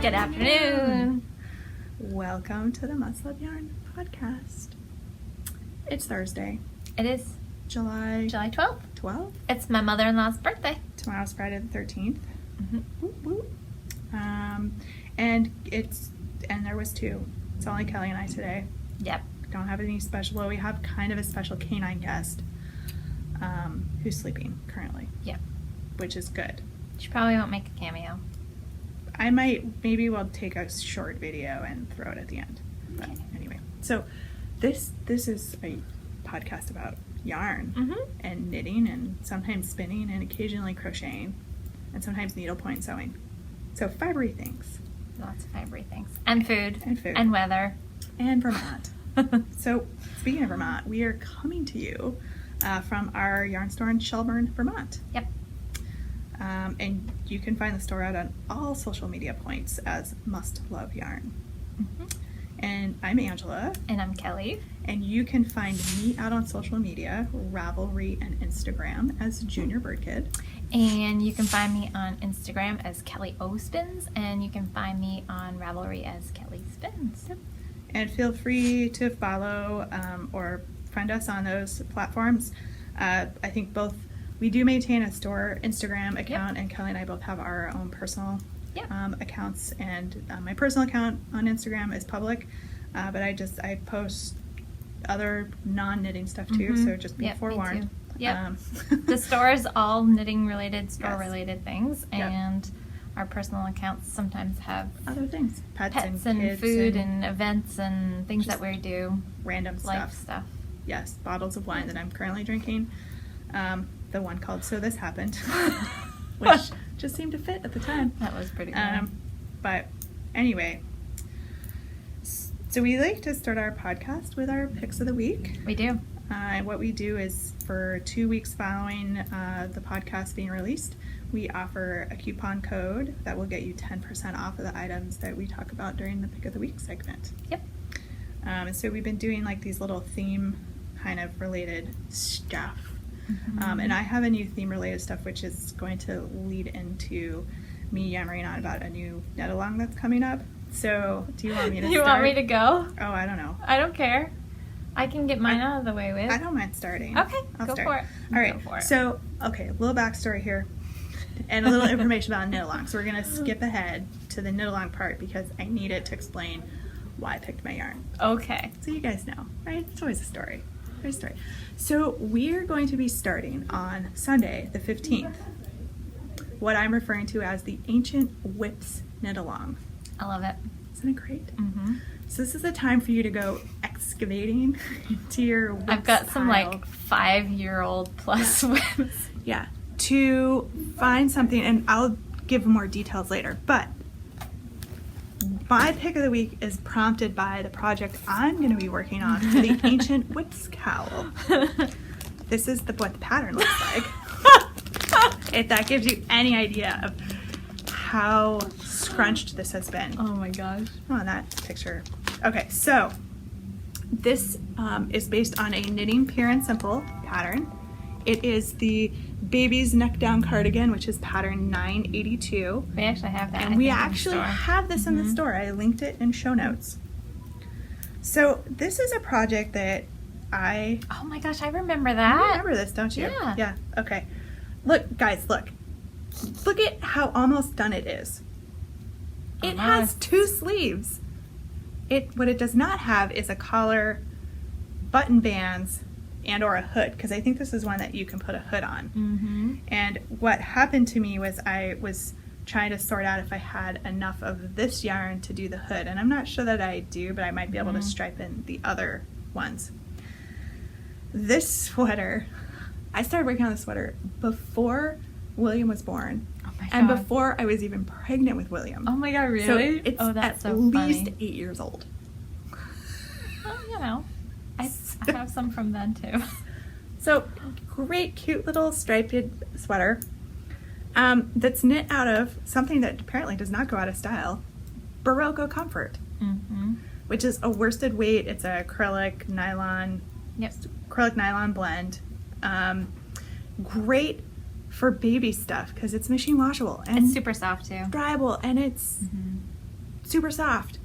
Good afternoon. Welcome to the Must Love Yarn podcast. It's Thursday, It is July July 12th. 12th. It's my mother-in-law's birthday. Tomorrow's Friday the 13th. Mm-hmm. Whoop, whoop. And there was two. It's only Kelly and I today. Yep. Don't have any special. Well, we have kind of a special canine guest who's sleeping currently. Yep. Which is good. She probably won't make a cameo. Maybe we'll take a short video and throw it at the end. But anyway, so this is a podcast about yarn and knitting and sometimes spinning and occasionally crocheting and sometimes needlepoint sewing. So fibery things. Lots of fibery things. And food. And food. And weather. And Vermont. So speaking of Vermont, we are coming to you from our yarn store in Shelburne, Vermont. Yep. And you can find the store out on all social media points as Must Love Yarn. Mm-hmm. And I'm Angela. And I'm Kelly. And you can find me out on social media, Ravelry and Instagram, as Junior Bird Kid. And you can find me on Instagram as Kelly O Spins, and you can find me on Ravelry as Kelly Spins. And feel free to follow or friend us on those platforms. I think we do maintain a store Instagram account, and Kelly and I both have our own personal accounts. And my personal account on Instagram is public, but I post other non-knitting stuff too. So just be forewarned. Yep. The store is all knitting related, store related things, and our personal accounts sometimes have other things, pets and kids food and events and things that we do, random life stuff. Yes, bottles of wine that I'm currently drinking. The one called So This Happened, which just seemed to fit at the time. That was pretty good. But anyway, so we like to start our podcast with our picks of the week. We do. And what we do is for 2 weeks following the podcast being released, we offer a coupon code that will get you 10% off of the items that we talk about during the pick of the week segment. Yep. And so we've been doing like these little theme kind of related stuff. And I have a new theme related stuff, which is going to lead into me yammering on about a new knit along that's coming up. So do you want me to You want me to go? Oh, I don't know. I don't care. I can get mine out of the way with. I don't mind starting. Okay, I'll go start. for it. All right. Go for it. So, okay, a little backstory here and a little information about knit along. So we're going to skip ahead to the knit along part because I need it to explain why I picked my yarn. Okay. So you guys know, right? It's always a story. There's a story. So we're going to be starting on Sunday, the 15th, what I'm referring to as the Ancient Whips Knit Along. I love it. Isn't it great? Mm-hmm. So this is the time for you to go excavating into your whips I've got some pile. like 5-year-old plus whips. Yeah, to find something, and I'll give more details later, but my pick of the week is prompted by the project I'm going to be working on for the Ancient Whips cowl. This is what the pattern looks like. If that gives you any idea of how scrunched this has been. Oh my gosh. Oh, that picture. Okay, so this is based on a Knitting Pure and Simple pattern. It is the Baby's Neck Down Cardigan, which is pattern 982. We actually have that. And we actually have this in the store. I linked it in show notes. So this is a project that Oh my gosh, I remember You that. remember this, don't you? Yeah. Yeah, okay. Look, guys, look. Look at how almost done it is. It has 2 sleeves. What it does not have is a collar, button bands, and or a hood, because I think this is one that you can put a hood on. Mm-hmm. And what happened to me was I was trying to sort out if I had enough of this yarn to do the hood, and I'm not sure that I do, but I might be able to stripe in the other ones. This sweater, I started working on the sweater before William was born. Oh my god. And before I was even pregnant with William. Oh my god, really? So it's that's at so least funny. 8 years old. Well, you know, I have some from then too. So great, cute little striped sweater that's knit out of something that apparently does not go out of style, Barocco Comfort, which is a worsted weight. It's a acrylic nylon blend. Great for baby stuff because it's machine washable and It's super soft too. dryable, and it's super soft.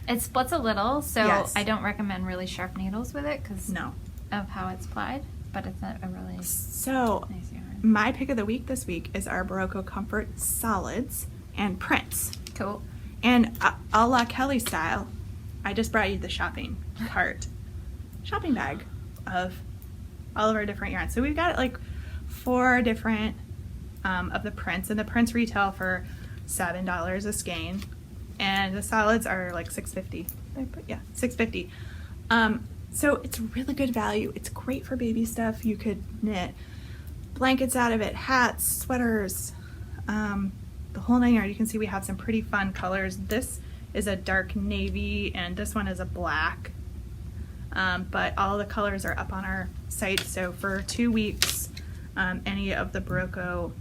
It splits a little, so Yes. I don't recommend really sharp needles with it because No. of how it's plied, but it's a really So nice yarn. my pick of the week this week is our Barocco Comfort solids and prints. Cool. And a la Kelly style, I just brought you the shopping bag of all of our different yarns. So we've got like 4 different of the prints, and the prints retail for $7 a skein, and the solids are like $6.50. Yeah, $6.50. So it's really good value. It's great for baby stuff. You could knit blankets out of it, hats, sweaters, the whole 9 yards. You can see we have some pretty fun colors. This is a dark navy, and this one is a black. But all the colors are up on our site. So for 2 weeks, any of the Barocco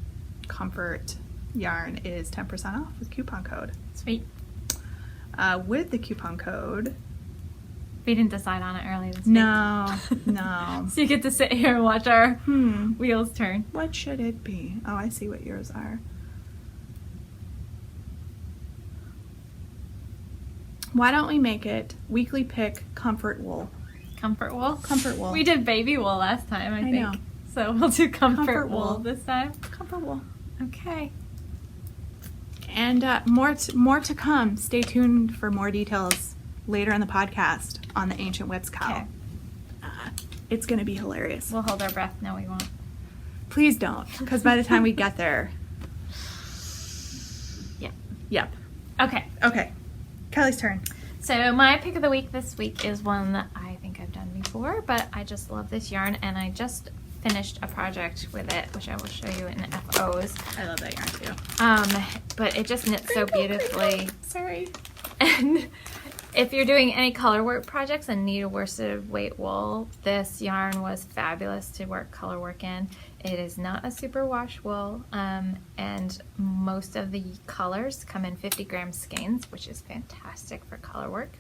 Comfort yarn is 10% off with coupon code. Sweet. With the coupon code, We didn't decide on it early this no. week. So you get to sit here and watch our wheels turn. What should it be? Oh, I see what yours are. Why don't we make it weekly pick comfort wool? Comfort wool? Comfort wool. We did baby wool last time, I think. know. So we'll do comfort Comfort wool wool. this time. Comfort wool. Okay. And more to come. Stay tuned for more details later in the podcast on the ancient whips cowl. Okay. It's going to be hilarious. We'll hold our breath. No, we won't. Please don't, because by the time we get there. Yep. Yep. Okay. Okay. Kelly's turn. So my pick of the week this week is one that I think I've done before, but I just love this yarn, and I just finished a project with it, which I will show you in FOs. I love that yarn too. But it just knits so beautifully. Sorry. And if you're doing any color work projects and need a worsted weight wool, this yarn was fabulous to work color work in. It is not a superwash wool, and most of the colors come in 50-gram skeins, which is fantastic for color work.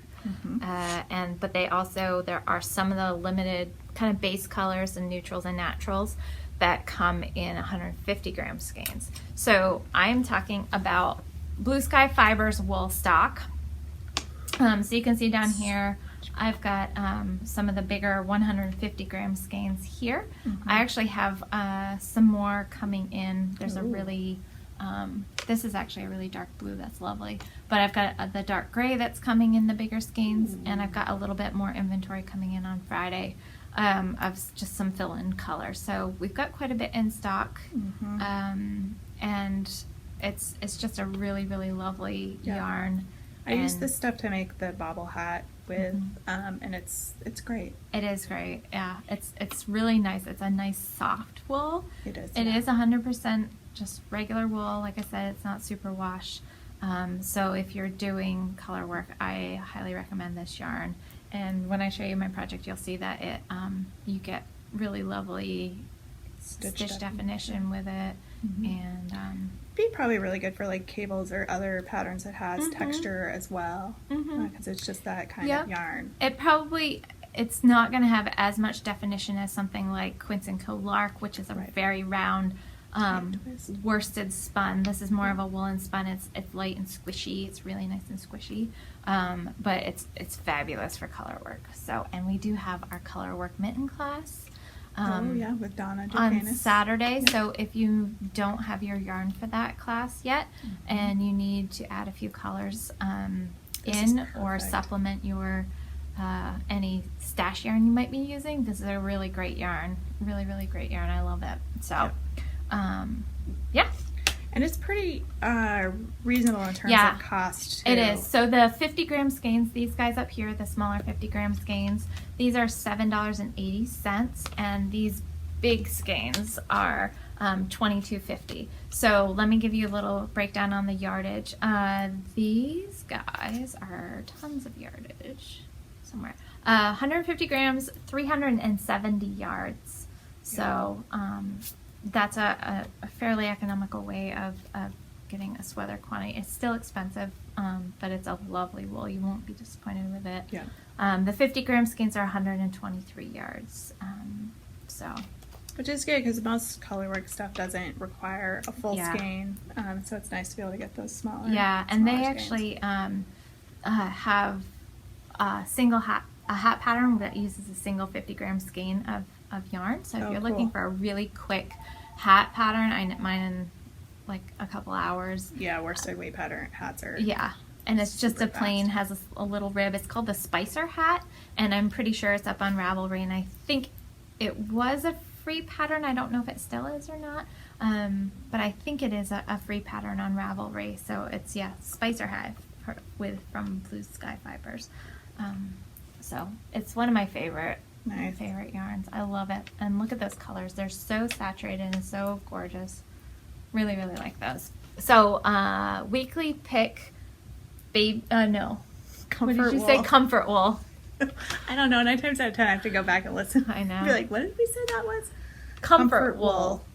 But there are some of the limited kind of base colors and neutrals and naturals that come in 150-gram skeins. So I'm talking about Blue Sky Fibers wool stock. So you can see down here, I've got some of the bigger 150-gram skeins here. I actually have some more coming in. There's a really, this is actually a really dark blue that's lovely. But I've got the dark gray that's coming in the bigger skeins, and I've got a little bit more inventory coming in on Friday of just some fill-in color. So we've got quite a bit in stock, and it's just a really, really lovely yarn. I use this stuff to make the bobble hat with, and it's great. It is great. Yeah, it's really nice. It's a nice soft wool. It is. It is 100% just regular wool. Like I said, it's not super wash. So if you're doing color work, I highly recommend this yarn. And when I show you my project, you'll see that it you get really lovely stitch definition with it, and be probably really good for like cables or other patterns that has texture as well, because it's just that kind of yarn. It's not going to have as much definition as something like Quince and Co. Lark, which is a very round worsted spun. This is more of a woolen spun. It's light and squishy. It's really nice and squishy, but it's fabulous for color work. So, and we do have our color work mitten class. With Donna on Jacanis. Saturday. So if you don't have your yarn for that class yet, and you need to add a few colors in or supplement your any stash yarn you might be using, this is a really great yarn. Really, really great yarn. I love it. So, And it's pretty reasonable in terms of cost, too. It is. So the 50-gram skeins, these guys up here, the smaller 50-gram skeins, these are $7.80, and these big skeins are $22.50. So let me give you a little breakdown on the yardage. These guys are tons of yardage somewhere. 150 grams, 370 yards. So that's a fairly economical way of getting a sweater quantity. It's still expensive, but it's a lovely wool. You won't be disappointed with it. The 50-gram skeins are 123 yards. Which is good, because most colorwork stuff doesn't require a full skein, so it's nice to be able to get those smaller. Yeah, and they actually have a hat pattern that uses a single 50-gram skein of yarn. So if you're looking for a really quick hat pattern, I knit mine in like a couple hours. Yeah, worsted weight pattern hats are. Yeah. And it's just a plain, has a little rib. It's called the Spicer hat, and I'm pretty sure it's up on Ravelry, and I think it was a free pattern. I don't know if it still is or not, but I think it is a free pattern on Ravelry. So it's, yeah, Spicer hat from Blue Sky Fibers. So it's one of my favorite yarns. I love it. And look at those colors. They're so saturated and so gorgeous. Really, really like those. So weekly pick... Comfort what did you wool. say? Comfort wool. I don't know. 9 times out of 10, I have to go back and listen. I know. Be like, what did we say that was? Comfort wool.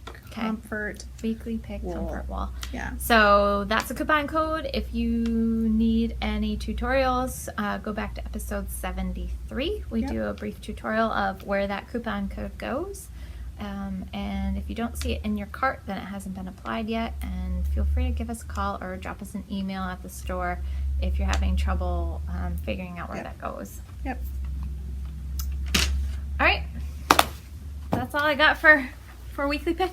Okay. Comfort Weekly pick wool. comfort wool. Yeah. So that's a coupon code. If you need any tutorials, go back to episode 73. We do a brief tutorial of where that coupon code goes. And if you don't see it in your cart, then it hasn't been applied yet. And feel free to give us a call or drop us an email at the store if you're having trouble figuring out where that goes. Yep. All right. That's all I got for weekly pick.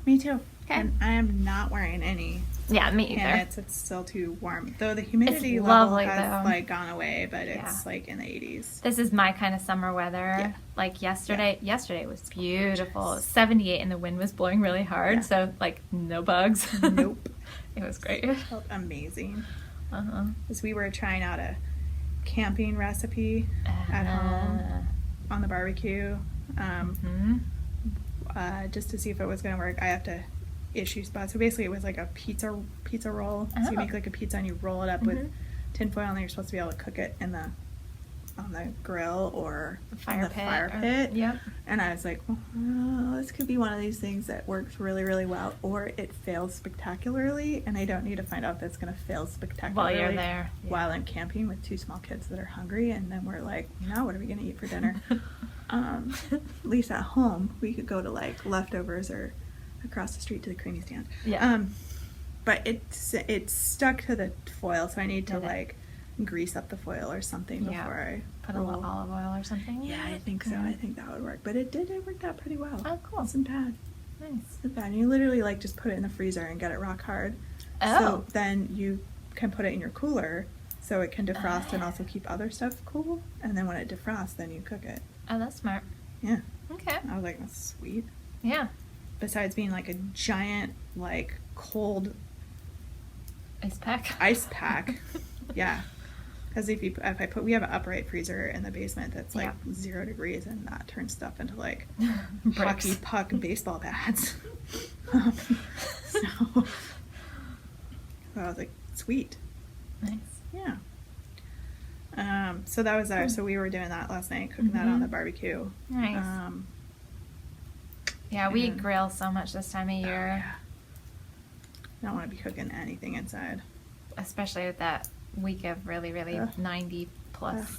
Me too. Okay. And I am not wearing any. Yeah, me either. And it's still too warm. Though the humidity It's level lovely, has though. like gone away, but it's like in the 80s. This is my kind of summer weather. Yeah. Like yesterday was beautiful. It was 78 and the wind was blowing really hard. Yeah. So like no bugs. Nope. It was great. It felt amazing. Uh-huh. As we were trying out a camping recipe at home on the barbecue, just to see if it was going to work. I have to issue spots. So basically it was like a pizza roll. So you make like a pizza and you roll it up with tin foil, and then you're supposed to be able to cook it on the grill or fire fire pit. pit. Yep. And I was like, well, this could be one of these things that works really, really well, or it fails spectacularly, and I don't need to find out if it's going to fail spectacularly While you're there. Yeah. while I'm camping with 2 small kids that are hungry, and then we're like, now what are we going to eat for dinner? At least at home, we could go to like Leftovers or across the street to the creamy stand. Yeah. But it's stuck to the foil, so I need to like grease up the foil or something before I put a little olive oil or something. Yeah, I think so. I think that would work. But it worked out pretty well. Oh, cool. It wasn't bad. Nice. It wasn't bad. You literally like just put it in the freezer and get it rock hard. Oh. So then you can put it in your cooler so it can defrost and also keep other stuff cool. And then when it defrosts, then you cook it. Oh, that's smart. Yeah. Okay. I was like, that's sweet. Yeah. Besides being like a giant, like cold Ice pack. Yeah. Because we have an upright freezer in the basement that's like 0 degrees, and that turns stuff into like hockey puck baseball bats. So I was like, sweet. Nice. Yeah. So that was our. So we were doing that last night, cooking that on the barbecue. Nice. Yeah, we grill so much this time of year. I don't want to be cooking anything inside. Especially with that week of really 90 plus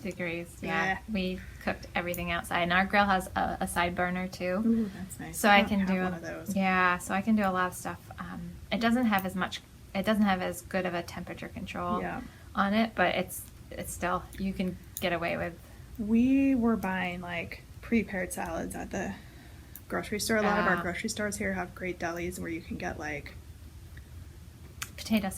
degrees. Yeah. We cooked everything outside, and our grill has a side burner too. Ooh, that's nice. So I can have do one of those. Yeah, so I can do a lot of stuff. It doesn't have as good of a temperature control on it, but it's still, you can get away with. We were buying like prepared salads at the grocery store. A lot of our grocery stores here have great delis where you can get like potato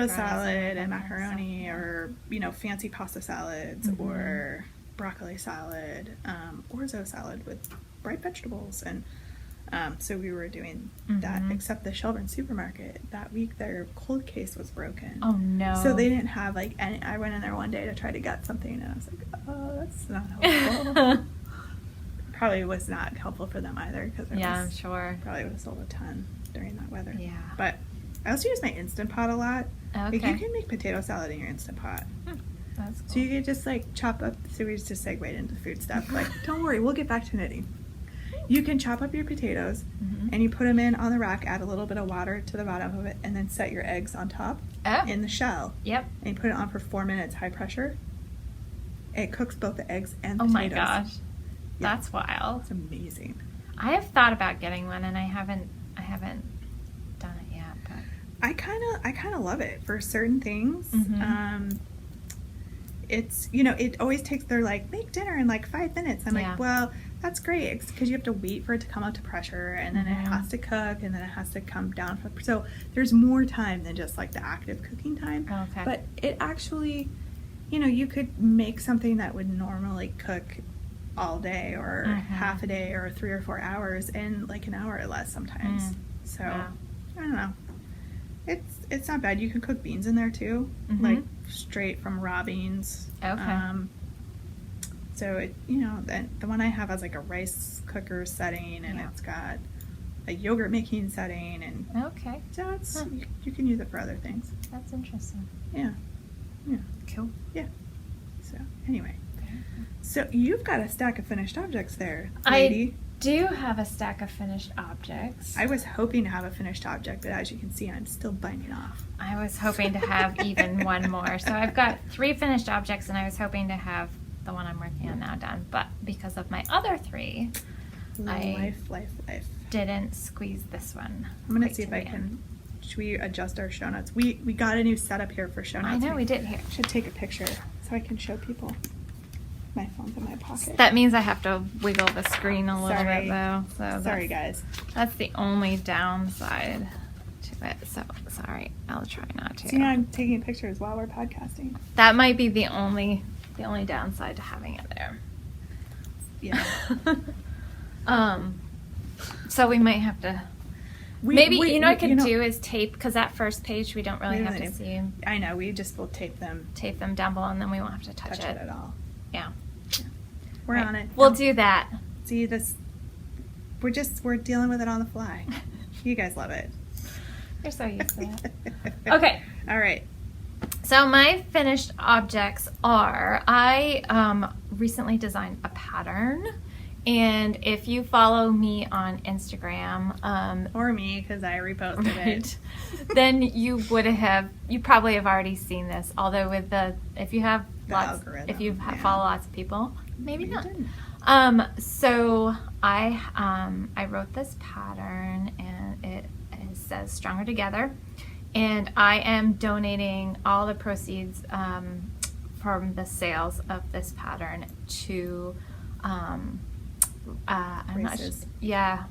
salad and macaroni, or fancy pasta salads, or broccoli salad, orzo salad with bright vegetables. And so we were doing that, except the Shelburne supermarket that week, their cold case was broken. Oh no. So they didn't have like any. I went in there one day to try to get something, and I was like, oh, that's not helpful. Probably was not helpful for them either, because I'm sure probably was sold a ton during that weather. Yeah. But I also use my Instant Pot a lot. Okay. Like, you can make potato salad in your Instant Pot. That's cool. So you could just like chop up. So we just segued into food stuff. Like, don't worry, we'll get back to knitting. You can chop up your potatoes and you put them in on the rack. Add a little bit of water to the bottom of it, and then set your eggs on top in the shell. Yep. And you put it on for 4 minutes, high pressure. It cooks both the eggs and the potatoes. Oh my gosh, that's wild. It's amazing. I have thought about getting one, and I haven't done it yet. But I kind of love it for certain things. Mhm. It's, you know, it always takes, they're like, make dinner in like 5 minutes. I'm Yeah. like, well, that's great, because you have to wait for it to come up to pressure, and then it Mhm. has to cook, and then it has to come down from, so there's more time than just like the active cooking time. Okay. But it actually, you know, you could make something that would normally cook all day or half a day or 3 or 4 hours in like an hour or less sometimes. So Wow. I don't know. It's not bad. You can cook beans in there too, like straight from raw beans. Okay. So it, you know, the one I have has like a rice cooker setting, and Yeah. it's got a yogurt making setting, and Okay. so it's Huh. you can use it for other things. That's interesting. Yeah. Yeah. Cool. So anyway, so you've got a stack of finished objects there, I lady. do have a stack of finished objects. I was hoping to have a finished object, but as you can see, I'm still binding off. I was hoping to have even one more. So I've got 3 finished objects, and I was hoping to have the one I'm working on now done. But because of my other 3, Life. didn't squeeze this one. I'm gonna quite see to if I the can. end. Should we adjust our show notes? We got a new setup here for show notes. I know we did here. Should take a picture so I can show people. My phone's in my pocket. That means I have to wiggle the screen a little Sorry. bit though. So Sorry, guys. That's the only downside to it. So sorry. I'll try not to. See, I'm taking pictures while we're podcasting. That might be the only downside to having it there. Yeah. So we might have to. Maybe you know what I could do is tape, because that first page we don't really We have really to do. see. I know. We just will tape them. Tape them down below, and then we won't have to touch Touch it at all. Yeah. We're Right. on it. We'll do that. See this. We're dealing with it on the fly. You guys love it. You're so used to it. Okay. All right. So my finished objects are, I recently designed a pattern, and if you follow me on Instagram, Or me, because I reposted it. then you probably have already seen this. Although if you have The algorithm, if you yeah. follow lots of people, maybe You not. didn't. So I wrote this pattern, and it says "Stronger Together," and I am donating all the proceeds from the sales of this pattern to I'm not Races. sure. Yeah,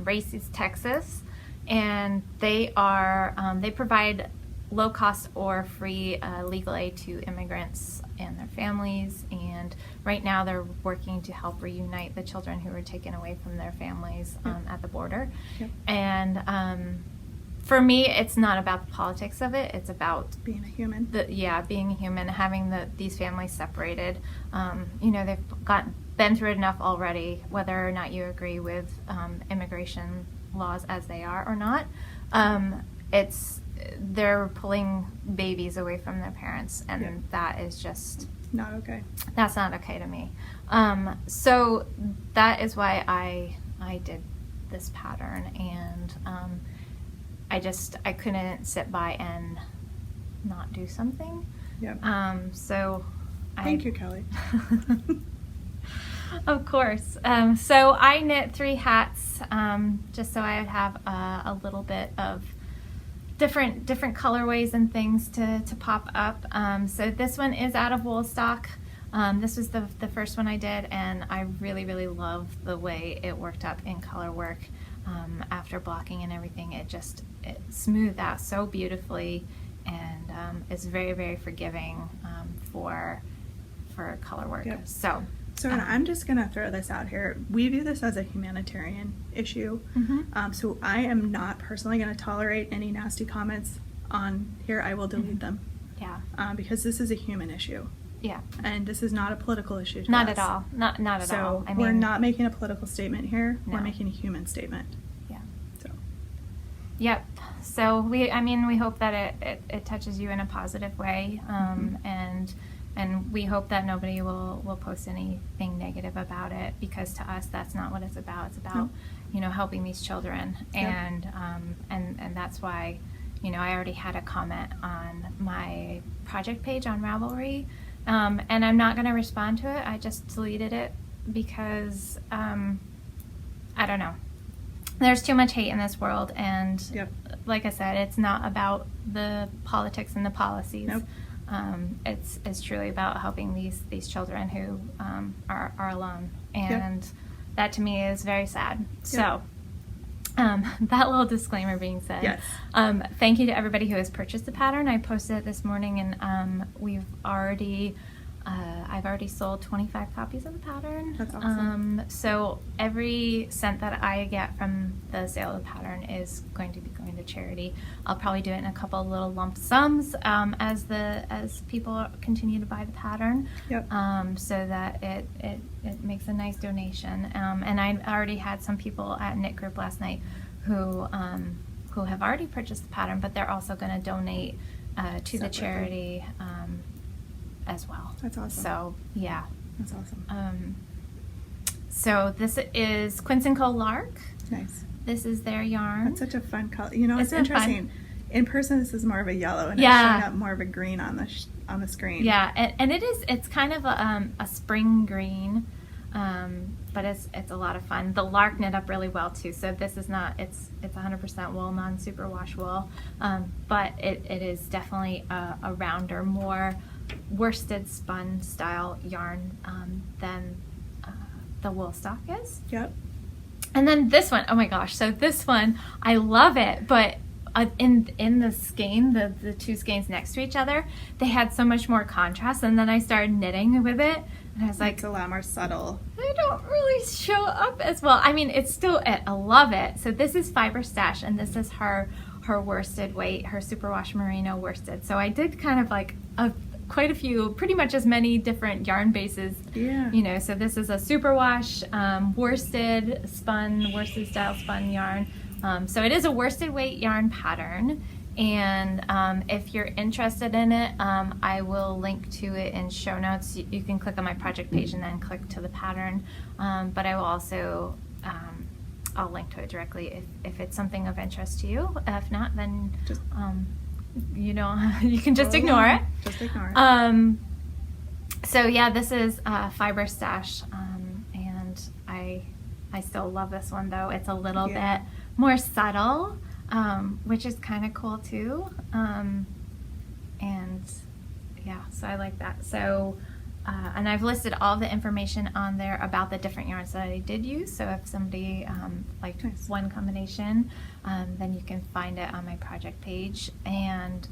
Races, Texas, and they are they provide low cost or free legal aid to immigrants and their families, and right now they're working to help reunite the children who were taken away from their families at the border. Yep. And for me, it's not about the politics of it. It's about Being a human. being a human, having these families separated. You know, they've been through enough already, whether or not you agree with immigration laws as they are or not. They're pulling babies away from their parents, and Yeah. that is just, Not okay. that's not okay to me. So that is why I did this pattern, and I couldn't sit by and not do something. Yep. So Thank you, Kelly. Of course. So I knit 3 hats, just so I would have a little bit of different colorways and things to pop up. So this one is out of wool stock. This was the first one I did, and I really, really love the way it worked up in color work. After blocking and everything, it smoothed out so beautifully, and is very, very forgiving for color work. Yep. So I'm just going to throw this out here. We view this as a humanitarian issue. So I am not personally going to tolerate any nasty comments on here. I will delete them. Yeah. Because this is a human issue. Yeah. And this is not a political issue to Not us. at all. Not at So all. I mean, we're not making a political statement here. We're No. making a human statement. Yeah. So Yep. So we hope that it touches you in a positive way, and we hope that nobody will post anything negative about it, because to us that's not what it's about. It's about helping these children, and that's why I already had a comment on my project page on Ravelry, and I'm not going to respond to it. I just deleted it because I don't know. There's too much hate in this world, and Yep. like I said, it's not about the politics and the policies. Nope. It's truly about helping these children who are alone, and that to me is very sad. So that little disclaimer being said, Yes. Thank you to everybody who has purchased the pattern. I posted it this morning, and I've already sold 25 copies of the pattern. That's awesome. So every cent that I get from the sale of the pattern is going to be going to charity. I'll probably do it in a couple of little lump sums as people continue to buy the pattern. Yep. So that it makes a nice donation. And I already had some people at Knit Group last night who have already purchased the pattern, but they're also going to donate to the charity as well. That's awesome. So yeah. That's awesome. So this is Quince & Co. Lark. Nice. This is their yarn. That's such a fun color. You know, it's Isn't it fun? interesting. In person, this is more of a yellow, and Yeah. it's showing up more of a green on the screen. Yeah, and it's kind of a spring green, but it's a lot of fun. The lark knit up really well too. So this is not it's 100% wool, non-superwash wool, but it is definitely a rounder, more worsted spun style yarn than the wool stock is. Yep. And then this one, oh my gosh! So this one, I love it, but in the skein, the two skeins next to each other, they had so much more contrast. And then I started knitting with it, and I was like, It's a lot more subtle. they don't really show up as well. I mean, it's still, I love it. So this is Fiber Stash, and this is her worsted weight, her superwash merino worsted. So I did kind of like quite a few, pretty much as many different yarn bases. Yeah. You know, so this is a superwash worsted style spun yarn. So it is a worsted weight yarn pattern, and if you're interested in it, I will link to it in show notes. You can click on my project page and then click to the pattern, but I will also I'll link to it directly if it's something of interest to you. If not, then Just- you can just ignore it. Just ignore it. So yeah, this is Fiber Stash, and I still love this one though. It's a little bit more subtle, which is kind of cool too. And yeah, so I like that. So, and I've listed all the information on there about the different yarns that I did use. So if somebody liked Nice. one combination, then you can find it on my project page. And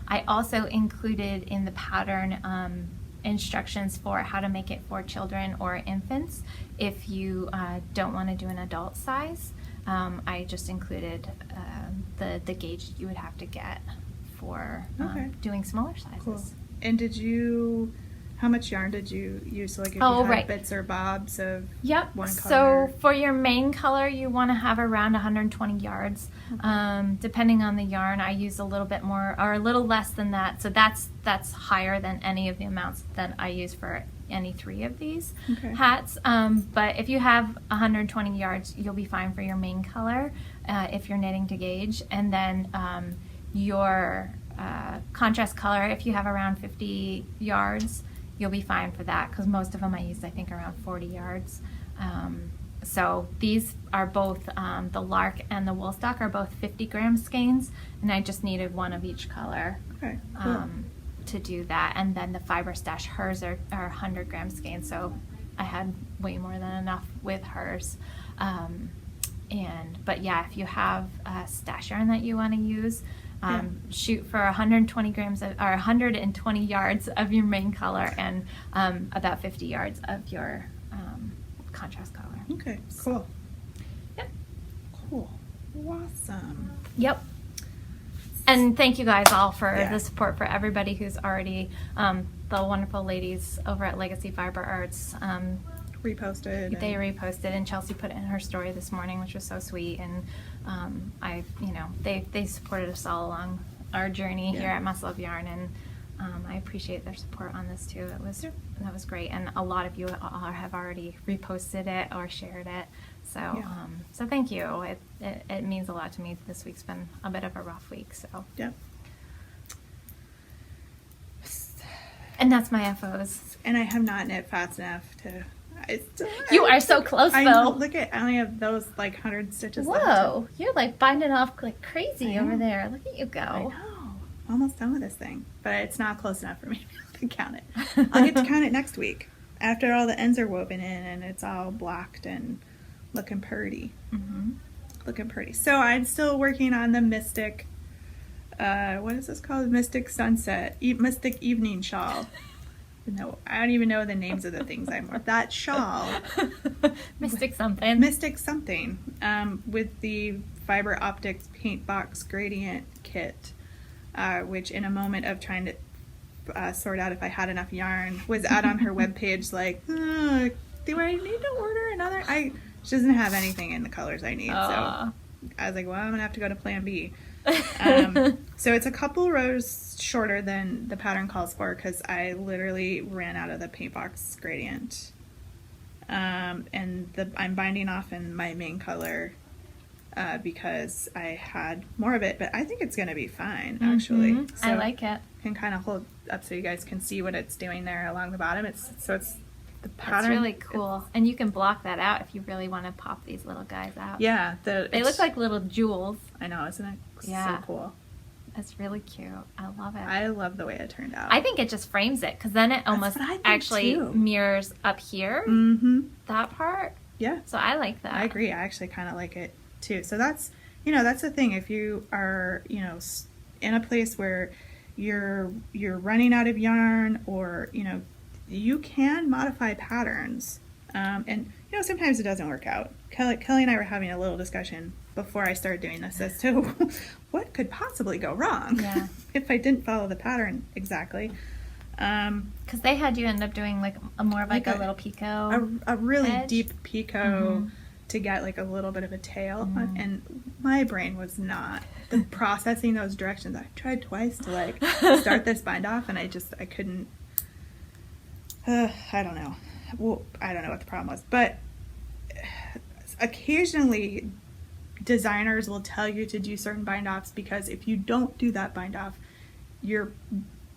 I also included in the pattern instructions for how to make it for children or infants if you don't want to do an adult size. I just included the gauge you would have to get for doing smaller sizes. Cool. And how much yarn did you use? So like if you had bits or bobs of Yep. one So color? for your main color, you want to have around 120 yards. Depending on the yarn, I use a little bit more or a little less than that. So that's higher than any of the amounts that I use for any three of these hats. But if you have 120 yards, you'll be fine for your main color if you're knitting to gauge. And then your contrast color, if you have around 50 yards, you'll be fine for that, because most of them I used, I think, around 40 yards. So these are both, the Lark and the Woolstock are both 50-gram skeins, and I just needed one of each color to do that. And then the Fiber Stash, hers are 100-gram skeins, so I had way more than enough with hers. But yeah, if you have a stash yarn that you want to use, shoot for 120 grams or 120 yards of your main color and about 50 yards of your contrast color. Okay, cool. Yep. Cool. Awesome. Yep. And thank you guys all for the support, for everybody who's already, the wonderful ladies over at Legacy Fiber Arts. Reposted. They reposted, and Chelsea put it in her story this morning, which was so sweet. And they supported us all along our journey here at Must Love Yarn, and I appreciate their support on this too. That was great, and a lot of you have already reposted it or shared it. So so thank you. It means a lot to me. This week's been a bit of a rough week. So and that's my FOs. And I have not knit fast enough to. You are so close, I know, though. look at, I only have those like 100 stitches left. Whoa, you're like binding off like crazy I know. over there. Look at you I go. know. Almost done with this thing, but it's not close enough for me to count it. I'll get to count it next week after all the ends are woven in and it's all blocked and looking pretty. Looking pretty. So I'm still working on the Mystic, what is this called? Mystic Sunset, Mystic Evening Shawl. No, I don't even know the names of the things I'm with. That shawl. Mystic something. Mystic something. With the Fiber Optics Paint Box Gradient Kit, which in a moment of trying to sort out if I had enough yarn, was out on her webpage like, do I need to order another? She doesn't have anything in the colors I need, so I was like, well, I'm going to have to go to Plan B. So it's a couple rows shorter than the pattern calls for because I literally ran out of the paint box gradient. And I'm binding off in my main color because I had more of it, but I think it's going to be fine, actually. So I like it. Can kind of hold up so you guys can see what it's doing there along the bottom. It's the pattern. That's really cool. And you can block that out if you really want to pop these little guys out. Yeah. They look like little jewels. I know, isn't it? Yeah. So cool. That's really cute. I love it. I love the way it turned out. I think it just frames it because then it almost what I think, actually too. mirrors up here, that part. Yeah. So I like that. I agree. I actually kind of like it too. So that's the thing. If you are, in a place where you're running out of yarn or, you can modify patterns. And, sometimes it doesn't work out. Kelly and I were having a little discussion before I started doing this as to what could possibly go wrong if I didn't follow the pattern exactly. Because they had you end up doing like a more of like a little picot. A really edge. deep picot to get like a little bit of a tail. And my brain was not processing those directions. I tried twice to like start this bind off and I couldn't. I don't know. Well, I don't know what the problem was, but occasionally designers will tell you to do certain bind offs because if you don't do that bind off, your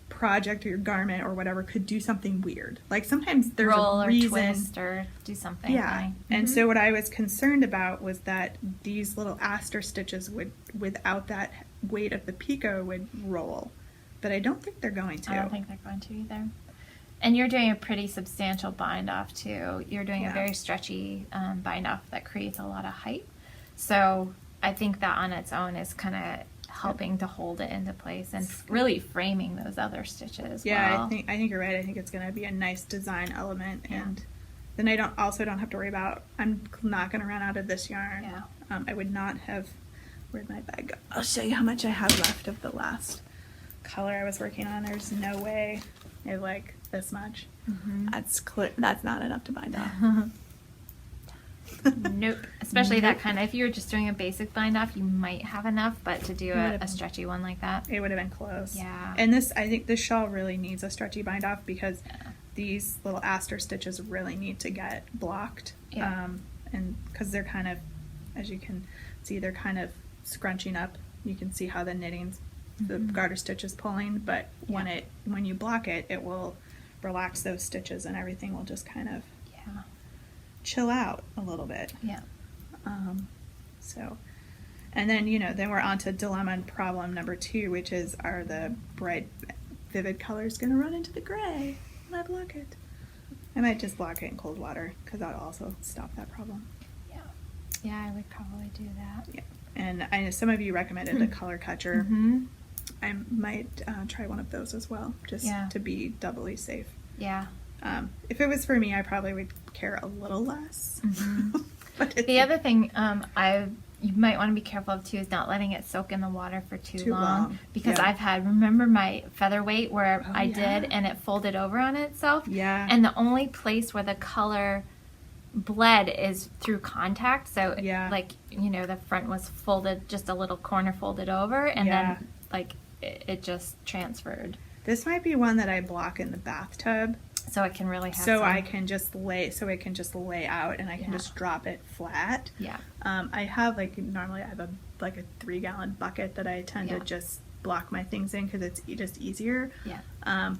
project or your garment or whatever could do something weird. Like sometimes there's roll a reason, or twist or do something. yeah. Funny. And so what I was concerned about was that these little aster stitches would, without that weight of the picot, would roll. But I don't think they're going to. I don't think they're going to either. And you're doing a pretty substantial bind off too. You're doing a very stretchy bind off that creates a lot of height. So I think that on its own is kind of helping to hold it into place and really framing those other stitches. Yeah, well. I think you're right. I think it's going to be a nice design element, and then I don't have to worry about. I'm not going to run out of this yarn. Yeah. I would not have. Where'd my bag go? I'll show you how much I have left of the last color I was working on. There's no way I have like this much. That's clear. That's not enough to bind off. Nope. Especially that kind of, if you were just doing a basic bind off, you might have enough, but to do a stretchy one like that. It would have been close. Yeah. And I think this shawl really needs a stretchy bind off because these little aster stitches really need to get blocked. Yeah. And because they're kind of, as you can see, they're kind of scrunching up. You can see how the knitting's, the garter stitch is pulling, but when you block it, it will relax those stitches and everything will just kind of chill out a little bit. Yeah. So, and then, then we're on to dilemma and problem number 2, which is, are the bright, vivid colors going to run into the gray when I block it? I might just block it in cold water because that'll also stop that problem. Yeah. Yeah, I would probably do that. Yeah. And I know some of you recommended a color catcher. I might try one of those as well, just to be doubly safe. Yeah. If it was for me, I probably would care a little less. But the other thing you might want to be careful of too is not letting it soak in the water for too long. Because I've remember my featherweight where I did and it folded over on itself. Yeah. And the only place where the color bled is through contact. So like, the front was folded, just a little corner folded over, and then like it just transferred. This might be one that I block in the bathtub. So it can really have it can just lay out and I can just drop it flat. Yeah. I have normally I have a 3-gallon bucket that I tend to just block my things in because it's just easier. Yeah.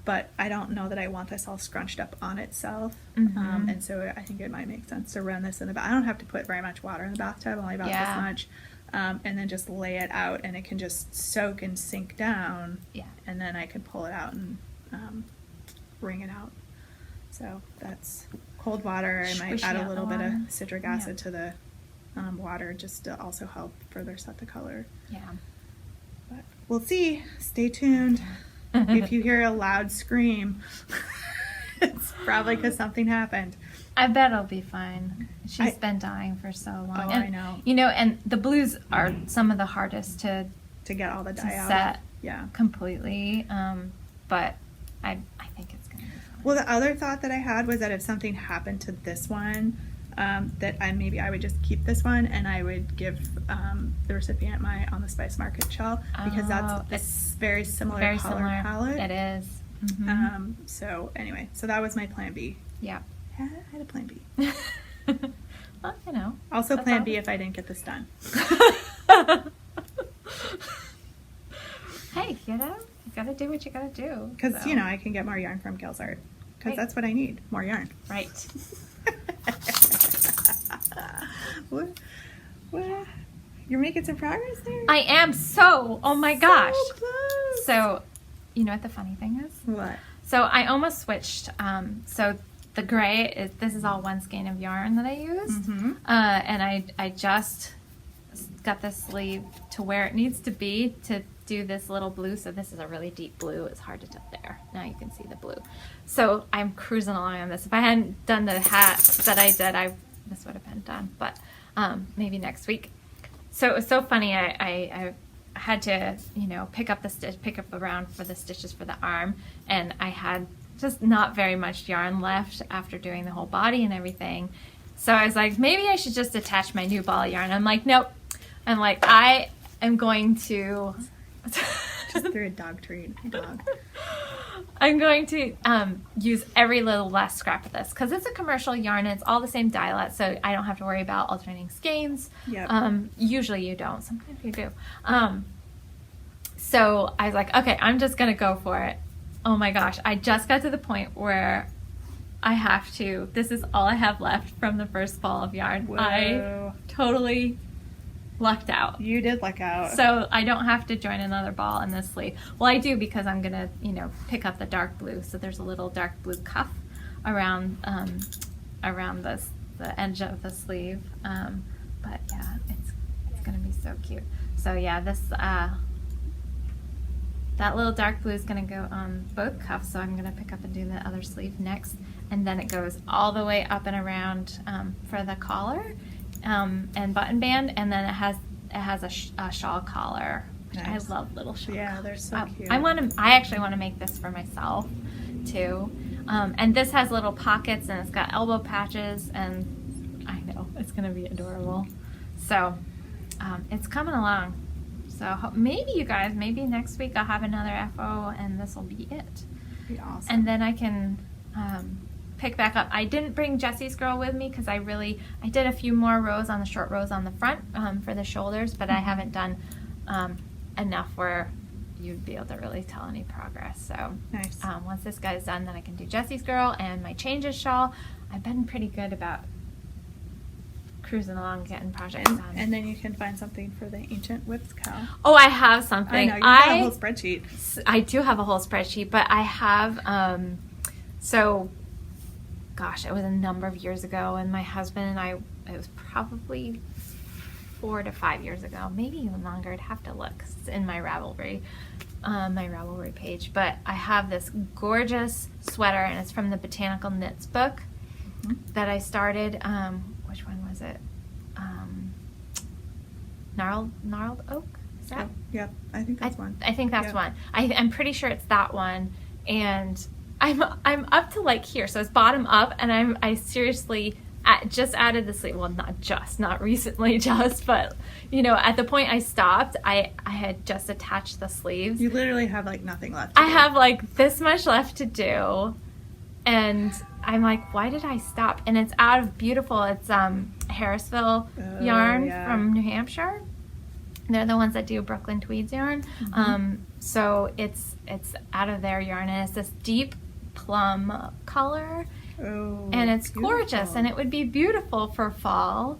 But I don't know that I want this all scrunched up on itself. Mm-hmm. And so I think it might make sense to run this in the bath. I don't have to put very much water in the bathtub, only about this much. And then just lay it out, and it can just soak and sink down. Yeah. And then I can pull it out and wring it out. So that's cold water. I might Squishy add a out little the bit of water. citric acid to the water just to also help further set the color. Yeah. But we'll see. Stay tuned. If you hear a loud scream, it's probably because something happened. I bet it'll be fine. She's been dying for so long. Oh, and, I know. You know, and the blues are some of the hardest to Get all the dye out. set Yeah. completely. But I think it's going to be fine. Well, the other thought that I had was that if something happened to this one, that maybe I would just keep this one and I would give the recipient my On the Spice Market shell, because that's this very similar color palette. It is. Mm-hmm. So anyway, so that was my plan B. Yeah. I had a plan B. Well, you know. Also That's plan all. B if I didn't get this done. Hey, you know, you gotta do what you gotta do. Because, so. you know, I can get more yarn from Gail's Art. Because Right. that's what I need, more yarn. Right. What? You're making some progress there? I am so, oh my gosh. So close. So, you know what the funny thing is? What? So I almost switched. So the gray this is all one skein of yarn that I used. Mm-hmm. And I just got this sleeve to where it needs to be to do this little blue. So this is a really deep blue. It's hard to tell there. Now you can see the blue. So I'm cruising along on this. If I hadn't done the hat that I did, this would have been done. But maybe next week. So it was so funny. I had to, you know, pick up around for the stitches for the arm, and I had just not very much yarn left after doing the whole body and everything. So I was like, maybe I should just attach my new ball of yarn. I'm like, nope. I'm like, I am going to Just threw a dog treat. Dog. I'm going to use every little last scrap of this because it's a commercial yarn and it's all the same dyelet, so I don't have to worry about alternating skeins. Yep. Usually you don't. Sometimes you do. So I was like, okay, I'm just going to go for it. Oh my gosh, I just got to the point where I have to. This is all I have left from the first ball of yarn. Whoa. I totally lucked out. You did luck out. So I don't have to join another ball in this sleeve. Well, I do because I'm gonna, you know, pick up the dark blue. So there's a little dark blue cuff around the edge of the sleeve. But yeah, it's gonna be so cute. So yeah, this that little dark blue is gonna go on both cuffs. So I'm gonna pick up and do the other sleeve next, and then it goes all the way up and around for the collar. And button band, and then it has a shawl collar, which Nice. I love little shawl. Yeah, they're so collars. cute. I actually want to make this for myself too, and this has little pockets and it's got elbow patches, and I know it's gonna be adorable. So it's coming along. So maybe you guys, maybe next week I'll have another FO, and this will be it. Be awesome. And then I can pick back up. I didn't bring Jessie's girl with me because I did a few more rows on the short rows on the front for the shoulders, but I haven't done enough where you'd be able to really tell any progress. So Nice. once this guy's done, then I can do Jessie's girl and my changes shawl. I've been pretty good about cruising along, getting projects done. And then you can find something for the Ancient Whips cow. Oh, I have something. I know, you've got a whole spreadsheet. I do have a whole spreadsheet, but I have, so, gosh, it was a number of years ago, and my husband and I, it was probably 4 to 5 years ago, maybe even longer. I'd have to look. It's in my Ravelry page. But I have this gorgeous sweater, and it's from the Botanical Knits book that I started. Which one was it? Gnarled Oak? Is that? Yep, I think that's one. I think that's Yep. one. I'm pretty sure it's that one, and I'm up to like here, so it's bottom up, and I seriously just added the sleeve. Well, not recently, but you know, at the point I stopped, I had just attached the sleeves. You literally have like nothing left to I do. have like this much left to do, and I'm like, why did I stop? And it's out of beautiful. It's Harrisville yarn yeah. from New Hampshire. They're the ones that do Brooklyn Tweeds yarn. So it's out of their yarn, and it's this deep plum color, and it's gorgeous, and it would be beautiful for fall.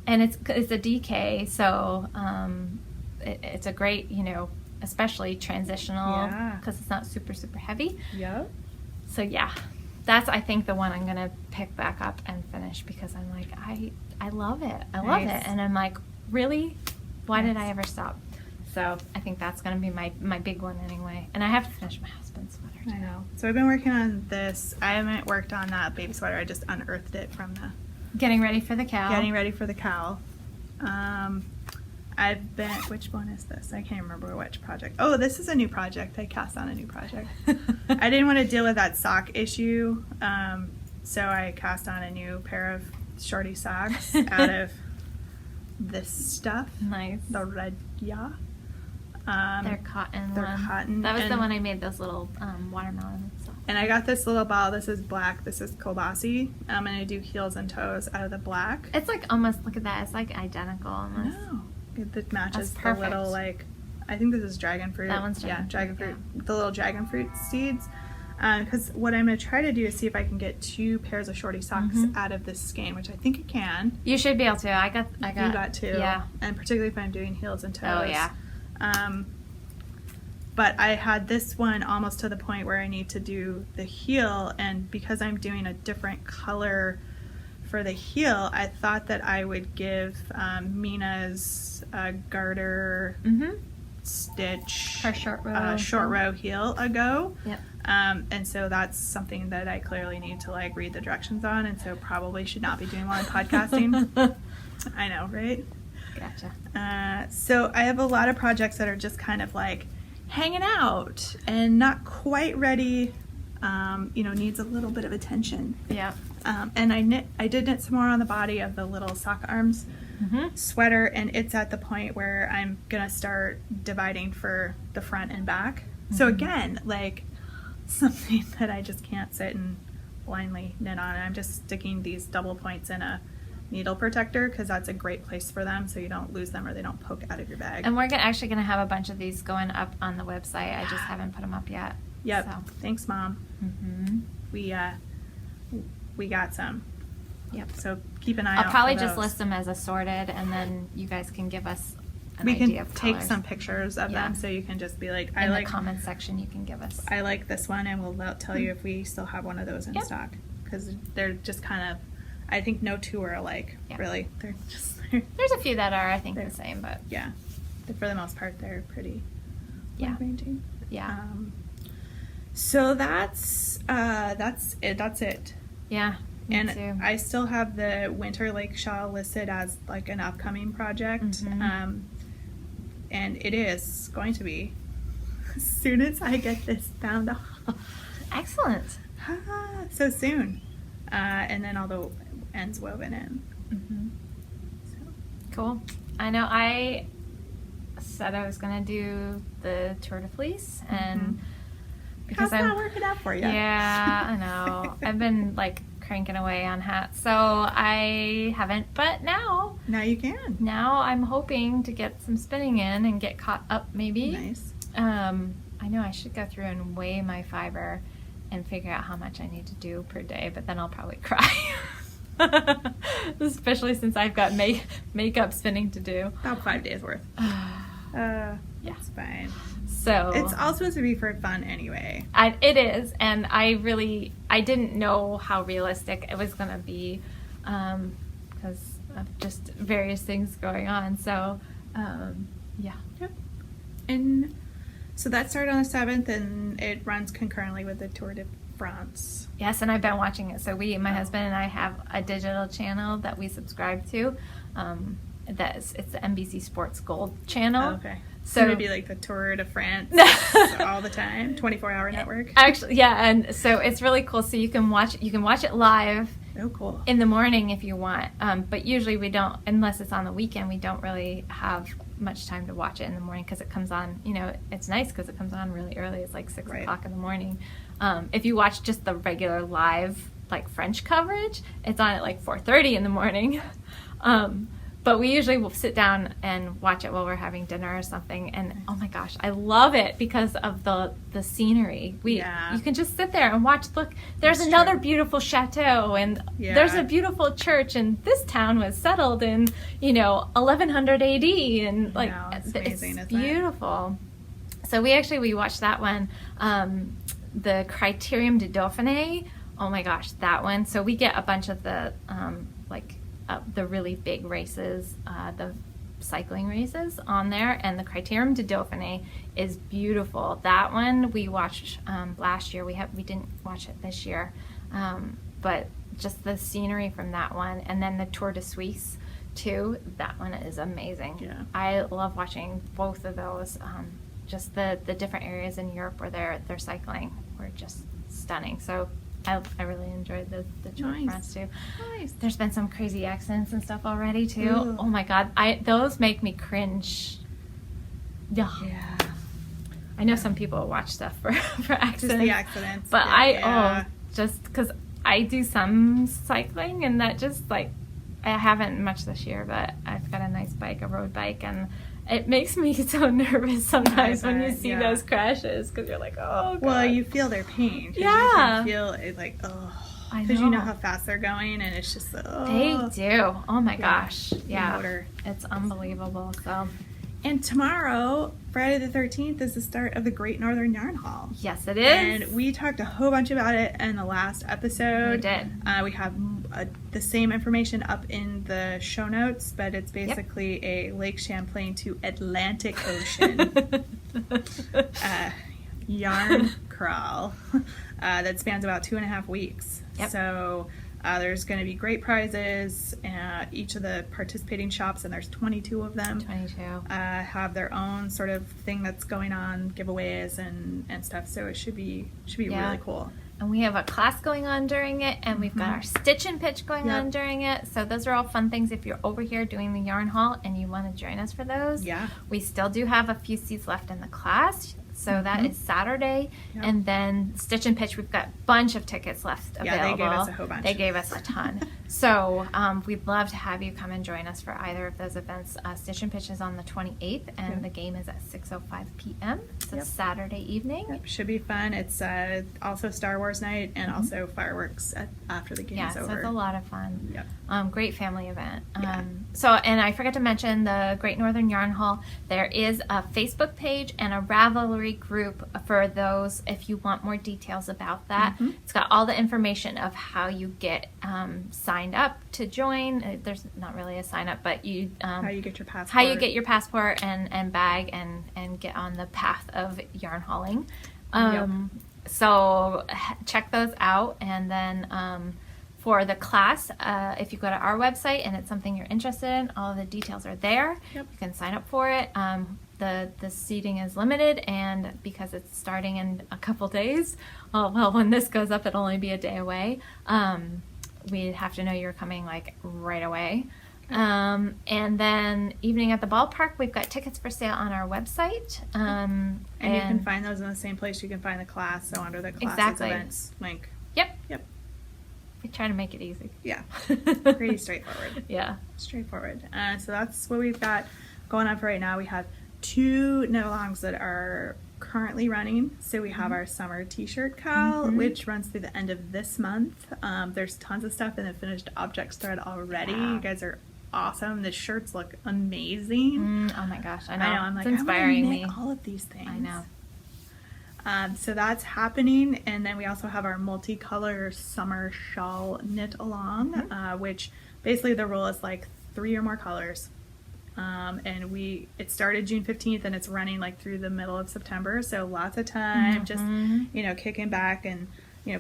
And it's a DK, so it's a great, especially transitional, because it's not super heavy. Yep. So yeah, that's, I think, the one I'm gonna pick back up and finish, because I'm like, I love it. I love it, and I'm like, really? Why did I ever stop? So I think that's gonna be my big one anyway. And I have to finish my husband's sweater too. I know. So I've been working on this. I haven't worked on that baby sweater. I just unearthed it from the Getting ready for the cow. Getting ready for the cow. I've been, which one is this? I can't remember which project. Oh, this is a new project. I cast on a new project. I didn't want to deal with that sock issue, so I cast on a new pair of shorty socks out of this stuff. Nice. The red, yeah. They're cotton. They're cotton. That was the one I made those little watermelon stuff. And I got this little ball. This is black. This is Kobasi. I'm going to do heels and toes out of the black. It's like almost, look at that. It's like identical almost. No. It matches the perfect. little, like, I think this is dragon fruit. That one's dragon fruit. The little dragon fruit seeds. Because what I'm going to try to do is see if I can get 2 pairs of shorty socks out of this skein, which I think I can. You should be able to. I got. You got 2. Yeah. And particularly if I'm doing heels and toes. Oh, yeah. But I had this one almost to the point where I need to do the heel, and because I'm doing a different color for the heel, I thought that I would give Mina's garter stitch Her short row heel a go. Yep. And so that's something that I clearly need to like read the directions on, and so probably should not be doing while I'm podcasting. I know, right? Gotcha. So I have a lot of projects that are just kind of like hanging out and not quite ready, needs a little bit of attention. Yeah. And I did knit some more on the body of the little sock arms sweater, and it's at the point where I'm gonna start dividing for the front and back. So again, like something that I just can't sit and blindly knit on. I'm just sticking these double points in a needle protector because that's a great place for them, so you don't lose them or they don't poke out of your bag. And we're actually going to have a bunch of these going up on the website. I just haven't put them up yet. Yep. So. Thanks, Mom. We got some. Yep. So keep an eye out. I'll probably for just those. list them as assorted, and then you guys can give us an we idea can of take colors. some pictures of Yeah. them, so you can just be like, In the comment section, you can give us. I like this one, and we'll tell you if we still have one of those in stock, because they're just kind of, I think no 2 are alike. Really, they're just There's a few that are, I think, the same, but yeah, for the most part, they're pretty wide-ranging. Yeah. So that's it. That's it. Yeah. Me And too. I still have the winter lake shawl listed as like an upcoming project. And it is going to be as soon as I get this bound off. Excellent. So soon. And then all the ends woven in. Cool. I know I said I was going to do the Tour de Fleece, and because How's that working out for you? Yeah, I know. I've been like cranking away on hats, so I haven't, but now you can. Now I'm hoping to get some spinning in and get caught up maybe. Nice. I know I should go through and weigh my fiber and figure out how much I need to do per day, but then I'll probably cry. Especially since I've got makeup spinning to do. About 5 days worth. Yeah. It's fine. So It's all supposed to be for fun anyway. it is, and I didn't know how realistic it was going to be because of just various things going on. So, yeah. Yep. And so that started on the 7th, and it runs concurrently with the Tour de France. Yes, and I've been watching it. So my husband and I have a digital channel that we subscribe to. It's the NBC Sports Gold channel. Oh, okay. So it'd be like the Tour de France all the time, 24-hour network. Actually, yeah, and so it's really cool. So you can watch it live. Oh, cool. In the morning if you want, but usually we don't, unless it's on the weekend. We don't really have much time to watch it in the morning because it comes on. It's nice because it comes on really early. It's like 6 o'clock in the morning. If you watch just the regular live like French coverage, it's on at like 4:30 in the morning. But we usually will sit down and watch it while we're having dinner or something. And oh my gosh, I love it because of the scenery. You can just sit there and watch. Look, there's another beautiful chateau, and there's a beautiful church, and this town was settled in 1100 AD, and like it's amazing, it's beautiful. So we watched that one, the Criterium de Dauphiné. Oh my gosh, that one. So we get a bunch of the the really big races, the cycling races on there, and the Criterium de Dauphiné is beautiful. That one we watched last year. We didn't watch it this year, but just the scenery from that one, and then the Tour de Suisse too. That one is amazing. Yeah. I love watching both of those. Just the different areas in Europe where they're cycling were just stunning. So I really enjoyed the Tour de France too. Nice. There's been some crazy accidents and stuff already too. Ooh. Oh my god, those make me cringe. Yeah. I know some people watch stuff for accidents. Just the accidents. But just because I do some cycling, and that just like, I haven't much this year, but I've got a nice bike, a road bike, and it makes me so nervous sometimes when you see those crashes, because you're like, oh god. Well, you feel their pain. Yeah. You can feel it like, because you know how fast they're going, and it's just They do. Oh my gosh. Yeah. Motor. It's unbelievable. So. And tomorrow, Friday the 13th, is the start of the Great Northern Yarn Haul. Yes, it is. And we talked a whole bunch about it in the last episode. We did. We have the same information up in the show notes, but it's basically a Lake Champlain to Atlantic Ocean yarn crawl that spans about 2.5 weeks. Yep. So there's going to be great prizes. Each of the participating shops, and there's 22 of them, 22. have their own sort of thing that's going on, giveaways and stuff. So it should be really cool. And we have a class going on during it, and we've got our stitch and pitch going on during it. So those are all fun things if you're over here doing the yarn haul and you want to join us for those. Yeah. We still do have a few seats left in the class. So that is Saturday. Yep. And then Stitch and Pitch, we've got a bunch of tickets left available. Yeah, they gave us a whole bunch. They gave us a ton. So we'd love to have you come and join us for either of those events. Stitch and Pitch is on the 28th, and the game is at 6:05 p.m. It's a Saturday evening. Yep, should be fun. It's also Star Wars night, and also fireworks after the game's over. So it's a lot of fun. Yep. Great family event. And I forgot to mention the Great Northern Yarn Haul. There is a Facebook page and a Ravelry group for those if you want more details about that. It's got all the information of how you get signed up to join. There's not really a sign up, but you how you get your passport. How you get your passport and bag and get on the path of yarn hauling. So check those out, and then for the class, if you go to our website and it's something you're interested in, all of the details are there. Yep. You can sign up for it. The seating is limited, and because it's starting in a couple days, when this goes up, it'll only be a day away. We'd have to know you're coming like right away. And then evening at the ballpark, we've got tickets for sale on our website. And you can find those in the same place you can find the class, so under the classes events link. Yep. We try to make it easy. Yeah. Pretty straightforward. Yeah. Straightforward. So that's what we've got going on for right now. We have 2 knit-alongs that are currently running. So we have our summer t-shirt call, which runs through the end of this month. There's tons of stuff in the finished objects thread already. You guys are awesome. The shirts look amazing. Oh my gosh, I know. I'm like, it's inspiring I want to me. knit all of these things. I know. So that's happening, and then we also have our multicolor summer shawl knit along, which basically the rule is like 3 or more colors. And it started June 15th, and it's running like through the middle of September, so lots of time just kicking back, and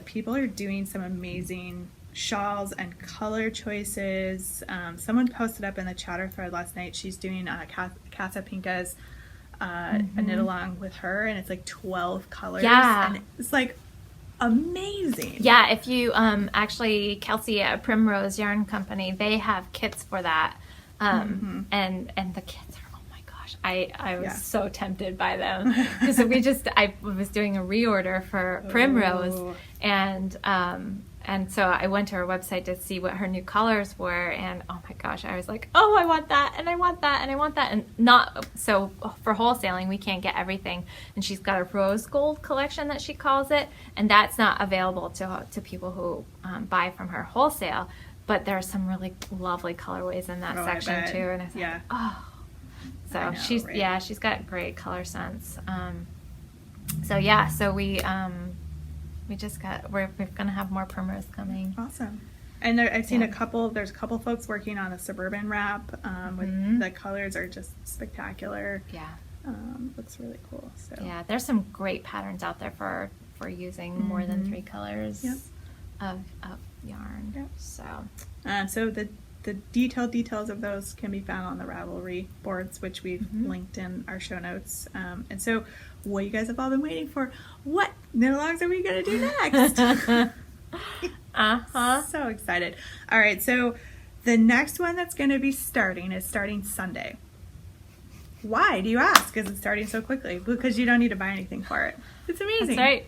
people are doing some amazing shawls and color choices. Someone posted up in the chatter thread last night, she's doing Casa Pinka's a knit along with her, and it's like 12 colors, and it's like amazing. Yeah, if you actually, Kelsey at Primrose Yarn Company, they have kits for that. And the kits are, oh my gosh, I was so tempted by them, because I was doing a reorder for Primrose, and And so I went to her website to see what her new colors were, and oh my gosh, I was like, oh, I want that, and I want that, and I want that. And not so for wholesaling, we can't get everything. And she's got a rose gold collection that she calls it, and that's not available to people who buy from her wholesale. But there are some really lovely colorways in that section too. And I was like, oh. So she's got great color sense. So we just we're gonna have more primers coming. Awesome. And I've seen there's a couple folks working on a suburban wrap with the colors are just spectacular. Yeah. Looks really cool. So yeah, there's some great patterns out there for using more than 3 colors of yarn. Yep. So the details of those can be found on the Ravelry boards, which we've linked in our show notes. And so what you guys have all been waiting for, what knit-alongs are we going to do next? So excited. All right, so the next one that's going to be starting Sunday. Why, do you ask? Is it starting so quickly? Because you don't need to buy anything for it. It's amazing. That's right.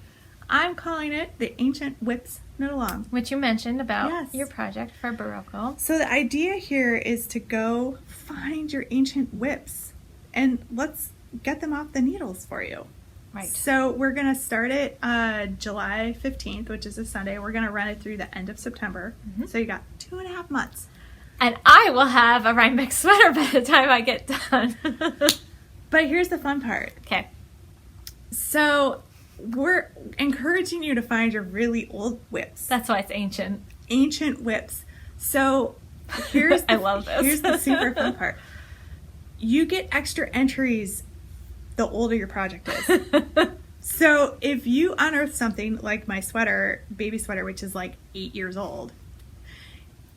I'm calling it the Ancient Whips Knit-Along. Which you mentioned about your project for Barocco. So the idea here is to go find your ancient whips and let's get them off the needles for you. Right. So we're going to start it July 15th, which is a Sunday. We're going to run it through the end of September. So you got 2.5 months. And I will have a Rhinebeck sweater by the time I get done. But here's the fun part. Okay. So we're encouraging you to find your really old whips. That's why it's ancient. Ancient whips. So here's I love this. Here's the super fun part. You get extra entries the older your project is. So if you unearth something like my sweater, baby sweater, which is like 8 years old,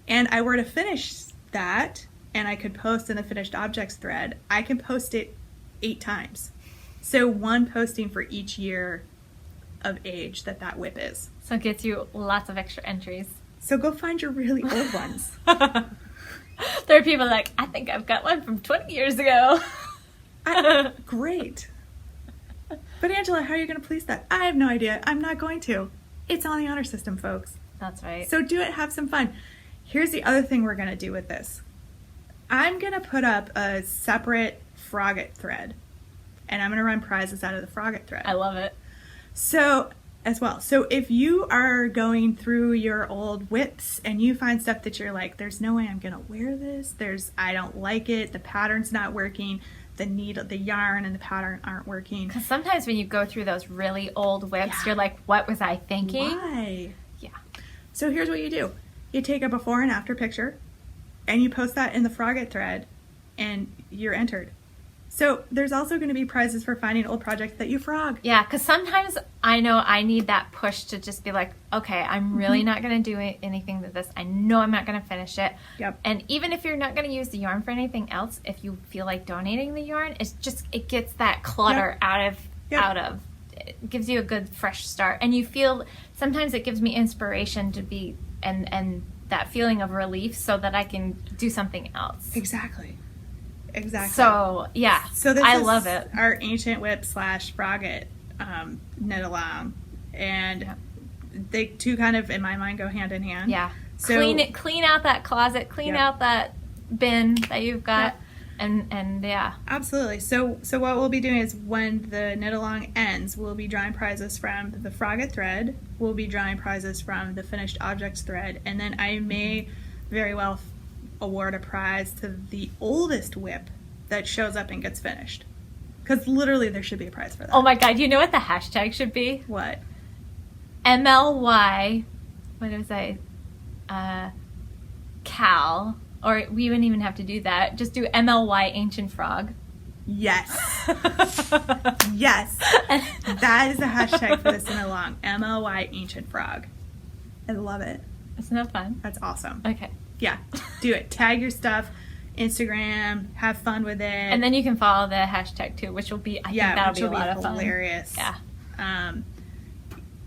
and I were to finish that and I could post in the finished objects thread, I can post it 8 times. So 1 posting for each year of age that whip is. So it gets you lots of extra entries. So go find your really old ones. There are people like, I think I've got one from 20 years ago. Great. But Angela, how are you going to police that? I have no idea. I'm not going to. It's on the honor system, folks. That's right. So do it, have some fun. Here's the other thing we're going to do with this. I'm going to put up a separate Frogget thread. And I'm going to run prizes out of the Frogget thread. I love it. So, as well. So if you are going through your old whips and you find stuff that you're like, there's no way I'm going to wear this. I don't like it. The pattern's not working. The yarn and the pattern aren't working. Because sometimes when you go through those really old whips, you're like, what was I thinking? Why? Yeah. So here's what you do. You take a before and after picture and you post that in the Frogget thread and you're entered. So there's also going to be prizes for finding old projects that you frog. Yeah, because sometimes I know I need that push to just be like, okay, I'm really not going to do anything with this. I know I'm not going to finish it. Yep. And even if you're not going to use the yarn for anything else, if you feel like donating the yarn, it gets that clutter out of. It gives you a good fresh start. And you feel, sometimes it gives me inspiration to be, and that feeling of relief so that I can do something else. Exactly. So, yeah, so I love it. Our Ancient Whip / Frogget knit along. And they two kind of, in my mind, go hand in hand. Yeah. So, clean out that closet, clean out that bin that you've got. And yeah. Absolutely. So what we'll be doing is when the knit along ends, we'll be drawing prizes from the Frogget thread. We'll be drawing prizes from the finished objects thread. And then I may very well award a prize to the oldest whip that shows up and gets finished. Because literally there should be a prize for that. Oh my god, you know what the hashtag should be? What? MLY, what was I? Cal, or we wouldn't even have to do that. Just do MLY Ancient Frog. Yes. Yes. That is the hashtag for this knit along. MLY Ancient Frog. I love it. Isn't that fun? That's awesome. Okay. Yeah, do it. Tag your stuff, Instagram, have fun with it. And then you can follow the hashtag too, which will be, I think that'll be a lot of fun. Hilarious. Yeah. And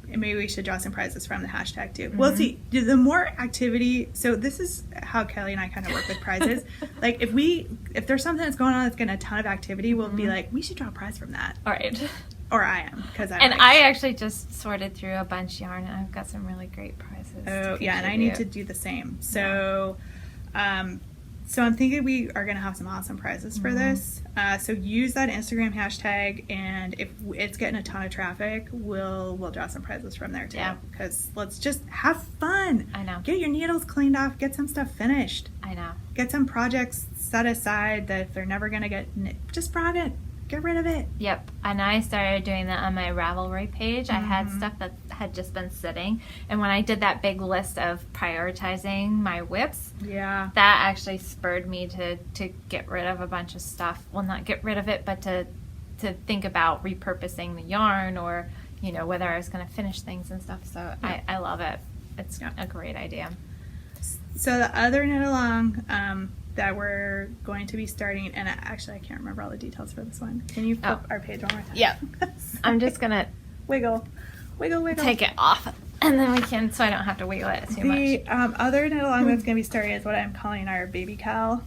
maybe we should draw some prizes from the hashtag too. We'll see. The more activity, so this is how Kelly and I kind of work with prizes. Like if there's something that's going on that's getting a ton of activity, we'll be like, we should draw a prize from that. All right. Or I am, because I actually just sorted through a bunch of yarn and I've got some really great prizes. Oh, yeah, and I need to do the same. So, so I'm thinking we are going to have some awesome prizes for this. So use that Instagram hashtag, and if it's getting a ton of traffic, we'll draw some prizes from there too. Yeah. Because let's just have fun. I know. Get your needles cleaned off. Get some stuff finished. I know. Get some projects set aside that if they're never going to get, just frog it. Get rid of it. Yep. And I started doing that on my Ravelry page. I had stuff that had just been sitting. And when I did that big list of prioritizing my whips, Yeah. that actually spurred me to get rid of a bunch of stuff. Well, not get rid of it, but to think about repurposing the yarn, or, you know, whether I was going to finish things and stuff. So Yeah. I love it. It's a great idea. So the other knit along that we're going to be starting, and actually I can't remember all the details for this one. Can you flip our page one more time? Yeah. I'm just going to Wiggle. take it off, and then we can, so I don't have to wiggle it too much. The other knit along that's going to be starting is what I'm calling our baby cow.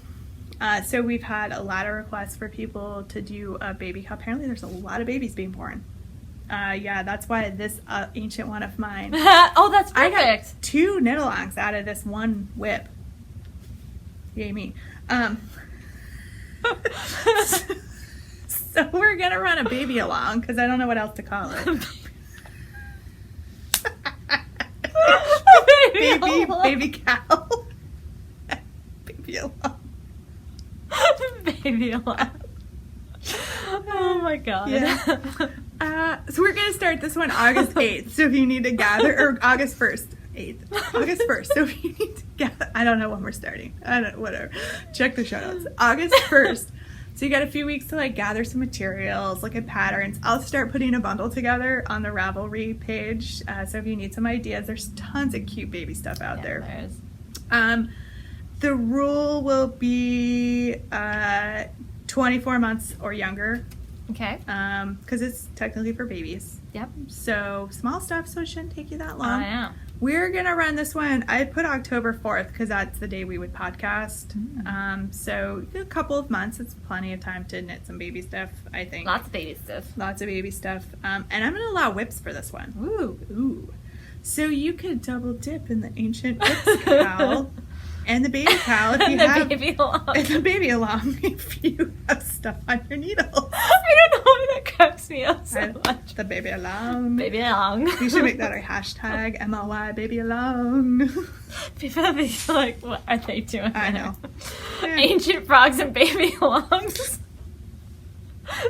So we've had a lot of requests for people to do a baby cow. Apparently there's a lot of babies being born. Yeah, that's why this ancient one of mine. Oh, that's I perfect. got 2 knit alongs out of this one whip. Yay me. So we're gonna run a baby along because I don't know what else to call it. baby cow. Baby along. Baby along. Oh my god. Yeah. So we're gonna start this one August 8th. So if you need to gather, or August 1st. 8th. August 1st. So if you need to gather, I don't know when we're starting. Whatever. Check the show notes. August 1st. So you got a few weeks to like gather some materials, look at patterns. I'll start putting a bundle together on the Ravelry page. So if you need some ideas, there's tons of cute baby stuff out there. There's... The rule will be 24 months or younger. Okay. Because it's technically for babies. Yep. So small stuff, so it shouldn't take you that long. I know. We're going to run this one. I put October 4th because that's the day we would podcast. So a couple of months. It's plenty of time to knit some baby stuff, I think. Lots of baby stuff. Lots of baby stuff. And I'm going to allow whips for this one. Ooh. So you could double dip in the ancient whips cow and the baby cow if you the have... baby along. And the baby along if you have stuff on your needles. I don't know why that cracks me up so much. The baby along. Baby along. We should make that our hashtag, MLY baby along. People be like, what are they doing? I know. Yeah. Ancient frogs and baby alongs.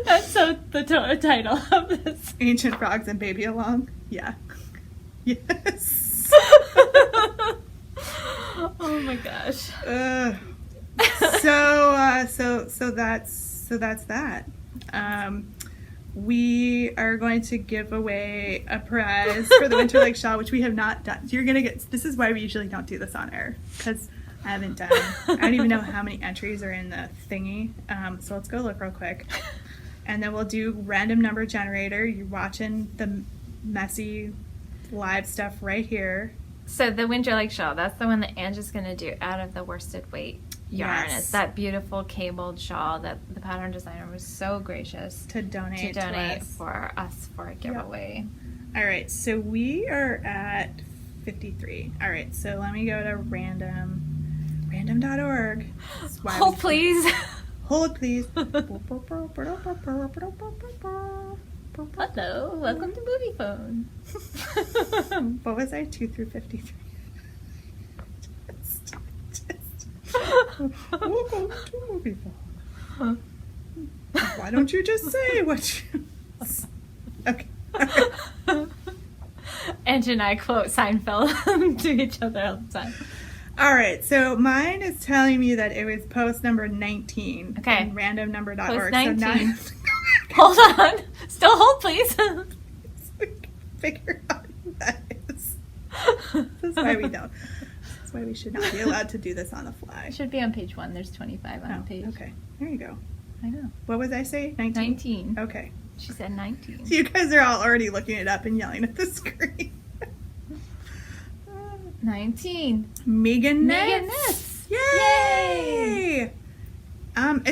That's so the title of this. Ancient frogs and baby along. Yeah. Yes. Oh my gosh. So that's that. We are going to give away a prize for the Winter Lake Shawl, which we have not done. You're gonna get. This is why we usually don't do this on air, because I haven't done. I don't even know how many entries are in the thingy. So let's go look real quick, and then we'll do random number generator. You're watching the messy live stuff right here. So the Winter Lake Shawl, that's the one that Angie's going to do out of the worsted weight yarn. Yes. It's that beautiful cabled shawl that the pattern designer was so gracious To donate to us. for us for a giveaway. All right, so we are at 53. All right, so let me go to random.org. Hold, please. Hold, please. Hello, welcome to Movie Phone. What was I? 2 through 53. Welcome to Movie Phone. Why don't you just say what you... Okay. Angie and I quote Seinfeld to each other all the time. All right, so mine is telling me that it was post number 19. Okay. In randomnumber.org. Post 19. So now Hold on. Still hold, please. figure out who that is. That's why we don't. That's why we should not be allowed to do this on the fly. It should be on page 1. There's 25 on the page. Okay, there you go. I know. What was I say? 19? 19. Okay. She said 19. So you guys are all already looking it up and yelling at the screen. 19. Megan Megan Knits. Knits. Yay!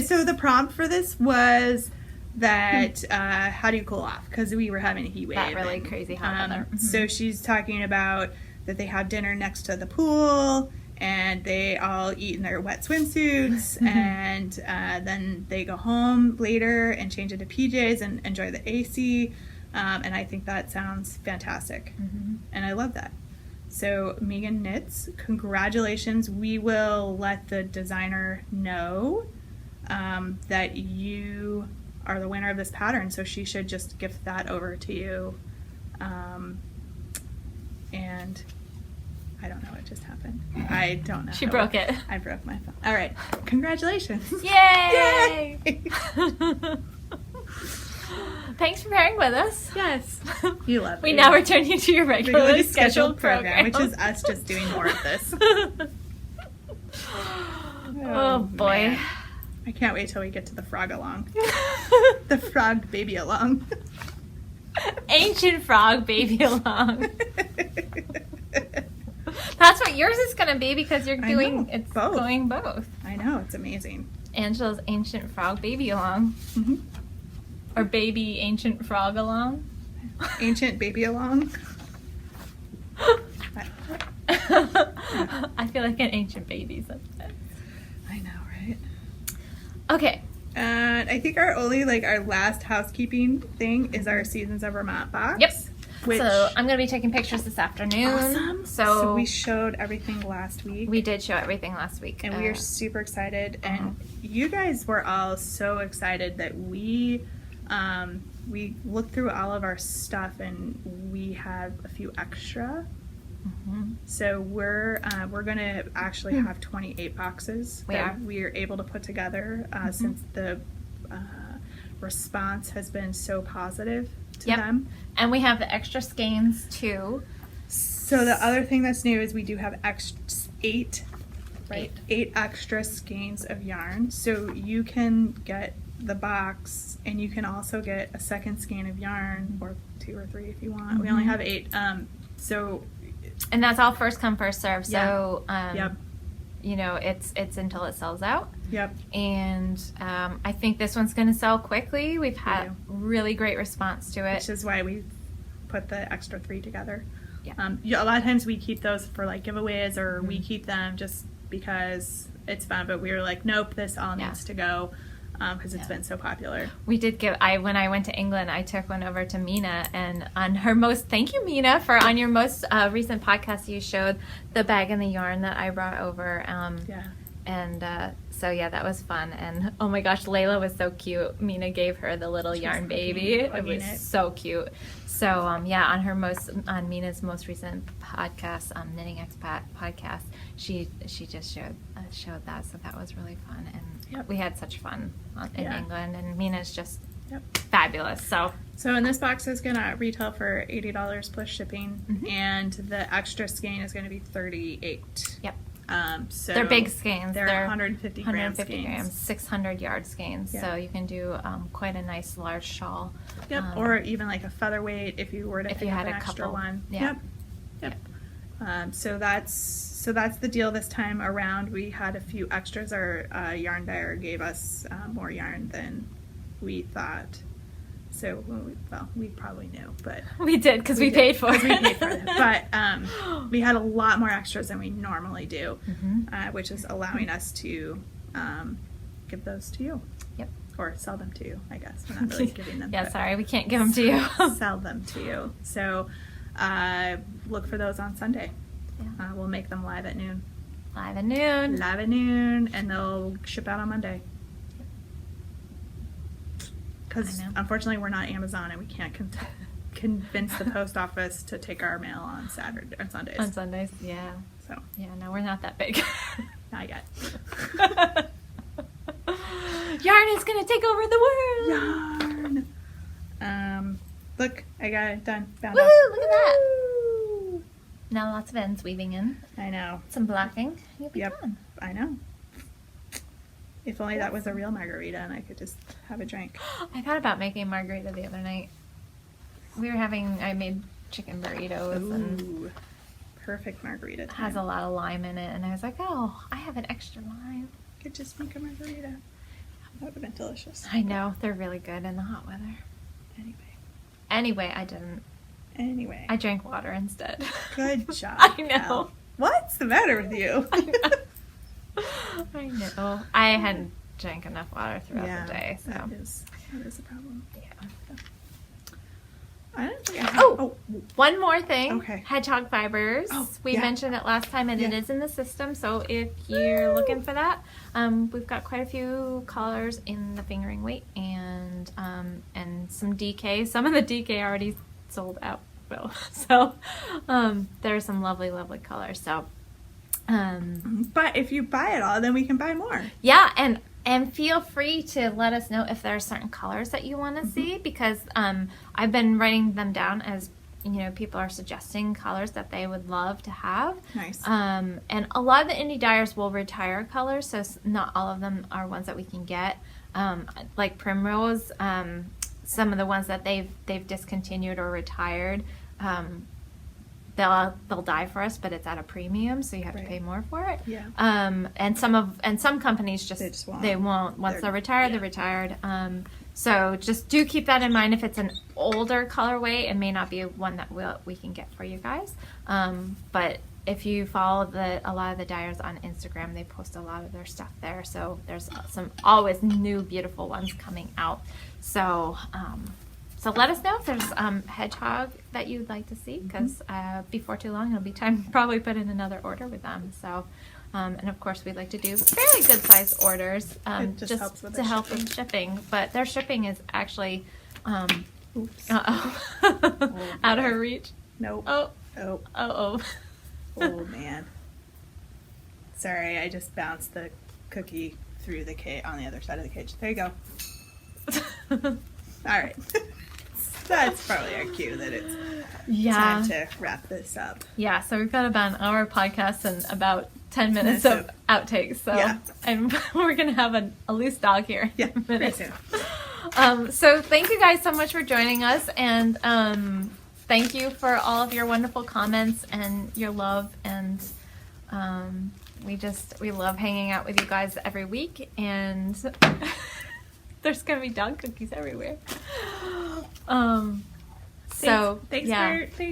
So the prompt for this was that how do you cool off? Because we were having a heat wave. That really crazy hot weather. So she's talking about that they have dinner next to the pool, and they all eat in their wet swimsuits, and then they go home later and change into PJs and enjoy the AC. And I think that sounds fantastic. And I love that. So Megan Knits, congratulations. We will let the designer know that you are the winner of this pattern. So she should just gift that over to you. And I don't know what just happened. I don't know. She broke it. I broke my phone. All right. Congratulations. Yay! Yay! Thanks for pairing with us. Yes. You love We it. now return you to your regularly Regularly scheduled program. which is us just doing more of this. Oh boy. Man. I can't wait till we get to the frog along. The frog baby along. Ancient frog baby along. That's what yours is going to be because you're I doing know, it's both. going both. I know, it's amazing. Angela's ancient frog baby along. Mhm. Or baby ancient frog along. Ancient baby along. I feel like an ancient baby sometimes. I know, right? Okay. And I think our last housekeeping thing is our Seasons of Vermont box. Yep. Which, So I'm going to be taking pictures this afternoon. awesome. So we showed everything last week. we did show everything last week. And we are super excited. And you guys were all so excited that we looked through all of our stuff and we have a few extra. So we're going to actually have 28 boxes that we are able to put together since the response has been so positive to them. And we have the extra skeins too. So the other thing that's new is we do have eight extra skeins of yarn. So you can get the box and you can also get a second skein of yarn, or 2 or 3 if you want. We only have 8. And that's all first come first serve. So Yep. you know, it's until it sells out. Yep. And I think this one's going to sell quickly. We've had really great response to it. Which is why we put the extra 3 together. Yeah. A lot of times we keep those for like giveaways, or we keep them just because it's fun. But we were like, nope, this all needs to go because it's been so popular. We did when I went to England, I took one over to Mina, and on her thank you, Mina, for on your most recent podcast, you showed the bag and the yarn that I brought over. And so yeah, that was fun. And oh my gosh, Layla was so cute. Mina gave her the little yarn baby. It was so cute. So on Mina's most recent podcast, Knitting Expat podcast, she just showed that. So that was really fun. And we had such fun in England. And Mina's just fabulous. So in this box is gonna retail for $80 plus shipping, and the extra skein is gonna be $38. Yep. So they're big skeins. They're 150 grams, skeins. 600 yard skeins. So you can do quite a nice large shawl. Yep. Or even like a featherweight if you were to pick up an extra couple. one. Yeah. Yep. So that's the deal this time around. We had a few extras. Our yarn buyer gave us more yarn than we thought. So, we probably knew, but... We did, because we paid for it. We paid for it. But we had a lot more extras than we normally do, which is allowing us to give those to you. Yep. Or sell them to you, I guess. We're not really giving them. Yeah, sorry, we can't give them to you. Sell them to you. So, look for those on Sunday. Yeah. We'll make them live at noon. Live at noon. Live at noon, and they'll ship out on Monday. Because unfortunately we're not Amazon and we can't convince the post office to take our mail on Sundays. On Sundays, yeah. So yeah, no, we're not that big. Not yet. Yarn is gonna take over the world. Yarn. Look, I got it done. Woohoo! Look at that. Woo! Now lots of ends weaving in. I know. Some blocking. You'll be done. I know. If only that was a real margarita and I could just have a drink. I thought about making a margarita the other night. I made chicken burritos. and perfect margarita time. It has a lot of lime in it, and I was like, oh, I have an extra lime. Could just make a margarita. That would have been delicious. I know, they're really good in the hot weather. Anyway, I didn't. Anyway. I drank water instead. Good job. I know. Cal. What's the matter with you? I know. I hadn't drank enough water throughout the day, so. That is a problem. Yeah. I don't think I have... Oh, one more thing. Okay. Hedgehog fibers. Oh, We yeah. mentioned it last time, and it is in the system. So if you're looking for that, we've got quite a few colors in the fingering weight and some DK. Some of the DK already sold out, Will. So there's some lovely, lovely colors. So But if you buy it all, then we can buy more. yeah, and feel free to let us know if there are certain colors that you want to see, because I've been writing them down as, you know, people are suggesting colors that they would love to have. Nice. And a lot of the indie dyers will retire colors, so not all of them are ones that we can get. Like Primrose, some of the ones that they've discontinued or retired, they'll die for us, but it's at a premium, so you have to pay more for it. Yeah. And some companies they won't. Once they're retired, they're retired. So just do keep that in mind. If it's an older colorway, it may not be one that we can get for you guys. But if you follow a lot of the dyers on Instagram, they post a lot of their stuff there. So there's some always new beautiful ones coming out. So so let us know if there's hedgehog that you'd like to see, because before too long it'll be time to probably put in another order with them. So and of course we'd like to do fairly good size orders, It just helps with to the help shipping. with shipping. But their shipping is actually Oops. out of her reach. Nope. Oh, Oh. oh. Oh, man. Sorry, I just bounced the cookie through the cage on the other side of the cage. There you go. All right. That's probably our cue that it's Yeah. time to wrap this up. Yeah, so we've got about an hour podcast and about 10 minutes of outtakes. So, Yeah. and we're going to have a loose dog here. Yeah, in a pretty minute. soon. So thank you guys so much for joining us, and thank you for all of your wonderful comments and your love, and we love hanging out with you guys every week, and there's gonna be dog cookies everywhere. So thanks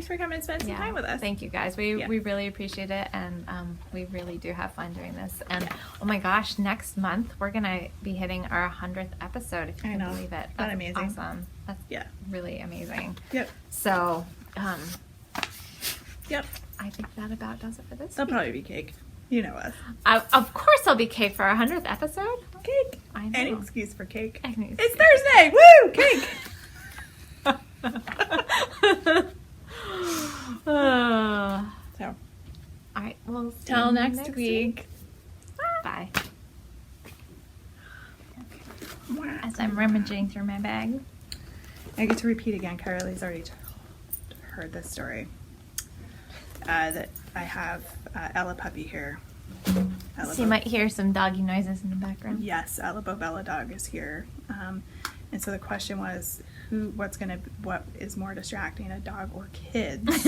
for coming and spending some time with us. Thank you guys. We really appreciate it, and we really do have fun doing this. And oh my gosh, next month we're gonna be hitting our 100th episode. If you can believe it, that's amazing. Awesome. That's really amazing. Yep. So, Yep. I think that about does it for this. There'll probably be cake. You know us. Of course, there'll be cake for our 100th episode. Cake. I know. Any excuse for cake. Any It's Thursday. Woo! Cake. So, all right. Well, till next week. Bye. Wow. As I'm rummaging through my bag. I get to repeat again. Carly's already heard this story. That I have Ella Puppy here. Ella So you might hear some doggy noises in the background. Yes, Ella Bobella dog is here. And so the question was, what is more distracting, a dog or kids,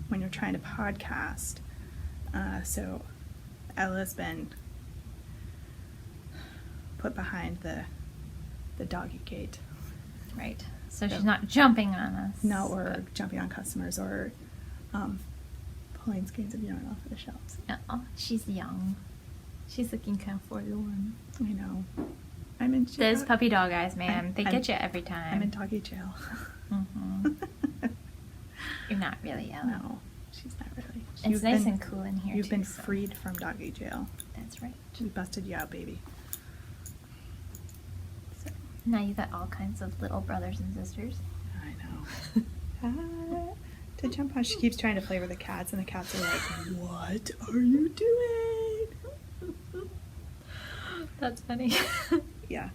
when you're trying to podcast? So Ella's been put behind the doggy gate. Right. So she's not jumping on us. No, or jumping on customers, or pulling skeins of yarn off of the shelves. Oh, she's young. She's looking kind of forlorn. I know. I'm in jail. Those puppy dog eyes, man. They get you every time. I'm in doggy jail. Mm-hmm. You're not really ill. No, she's not really. It's nice and cool in here, You've been so. freed from doggy jail. That's right. We busted you out, baby. So, Now you got all kinds of little brothers and sisters. I know. To jump on, she keeps trying to play with the cats, and the cats are like, "What are you doing?" That's funny. Yeah.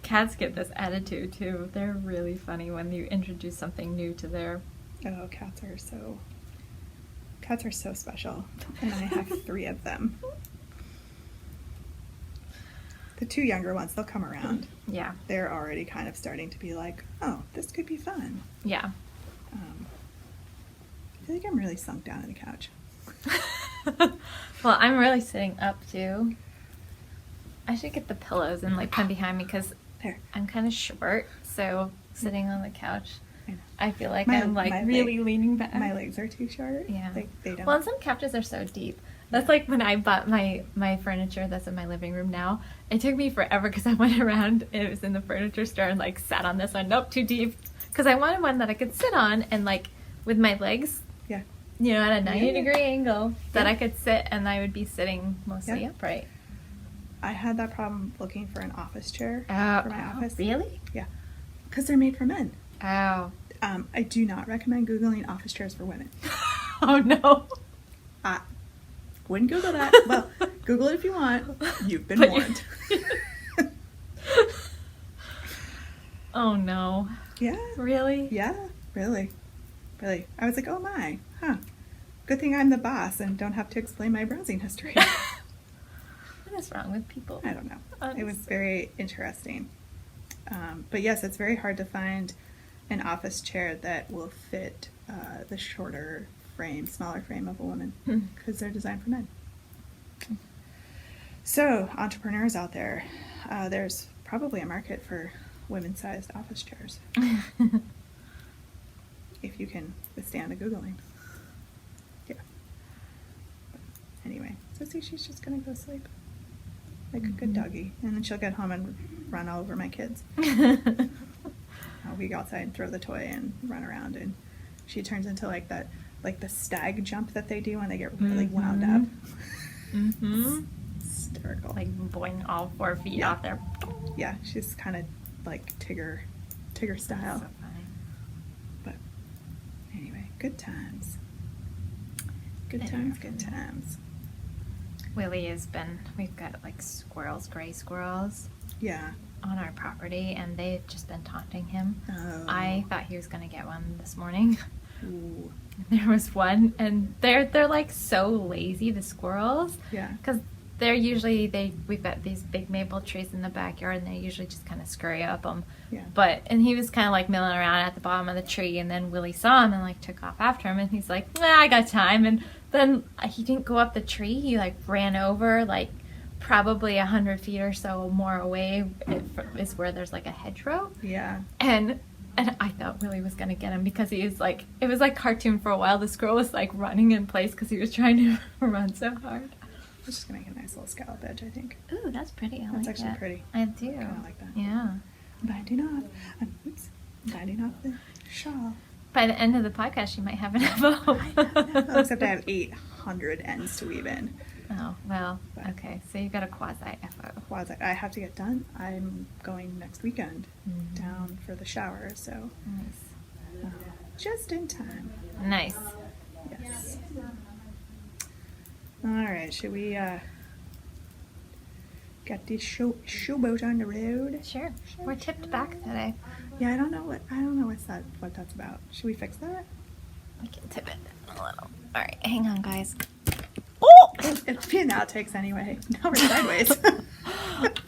Cats get this attitude too. They're really funny when you introduce something new to their. Oh, cats are so special, and I have 3 of them. The 2 younger ones, they'll come around. Yeah. They're already kind of starting to be like, "Oh, this could be fun." Yeah. I feel like I'm really sunk down on the couch. Well, I'm really sitting up too. I should get the pillows and like put them behind me because There. I'm kind of short. So sitting on the couch I know. I feel like My- I'm like my really leaning back. My legs are too short. Yeah. They don't. Well, and some couches are so deep. That's like when I bought my furniture that's in my living room now. It took me forever because I went around, it was in the furniture store, and like sat on this one. Nope, too deep. Because I wanted one that I could sit on and like with my legs, Yeah. you know, at a 90 Yeah. degree angle that Yeah. I could sit and I would be sitting mostly Yeah. upright. I had that problem looking for an office chair Oh, for my office. really? Yeah. Because they're made for men. Oh. I do not recommend Googling office chairs for women. Oh no. Wouldn't Google that. Well, Google it if you want. You've been But warned. Oh no. Yeah. Really? Yeah. Really. Really. I was like, oh my. Huh. Good thing I'm the boss and don't have to explain my browsing history. What is wrong with people? I don't know. It was Honestly. very interesting. But yes, it's very hard to find an office chair that will fit the shorter frame, smaller frame of a woman Hmm. because they're designed for men. So, entrepreneurs out there, there's probably a market for women-sized office chairs if you can withstand the Googling. Yeah. But anyway, so see, she's just gonna go sleep like a good Mhm. doggy, and then she'll get home and run all over my kids. We go outside and throw the toy and run around, and she turns into like that, like the stag jump that they do when they get really wound up. Mm-hmm. Hysterical. Like boing all 4 feet Yeah. off there. Yeah, she's kind of like Tigger style. So funny. But anyway, good times. Good They times, are good fun. times. Willie has been, we've got like squirrels, gray squirrels Yeah. on our property, and they've just been taunting him. Oh. I thought he was going to get one this morning. Ooh. There was one, and they're like so lazy, the squirrels, Yeah. because they're usually, we've got these big maple trees in the backyard, and they usually just kind of scurry up them. Yeah. And he was kind of like milling around at the bottom of the tree, and then Willie saw him and like took off after him, and he's like, nah, I got time. And then he didn't go up the tree, he like ran over like probably 100 feet or so more away is where there's like a hedgerow. Yeah. And I thought Willie was gonna get him because he was like, it was like cartoon for a while. The squirrel was like running in place because he was trying to run so hard. It's just gonna make a nice little scallop edge, I think. Ooh, that's pretty. I That's like actually that. pretty. I do. Kinda like that. Yeah. Binding off. Binding off the shawl. By the end of the podcast, you might have an FO. Except I have 800 ends to weave in. Oh, well, okay. So you've got a quasi-FO. I have to get done. I'm going next weekend Mhm. down for the shower, so Nice. just in time. Nice. Yes. All right, should we get this showboat on the road? Sure. We're tipped back today. Yeah, I don't know what that's about. Should we fix that? We can tip it a little. All right, hang on, guys. Oh, it's being outtakes anyway. Now we're sideways.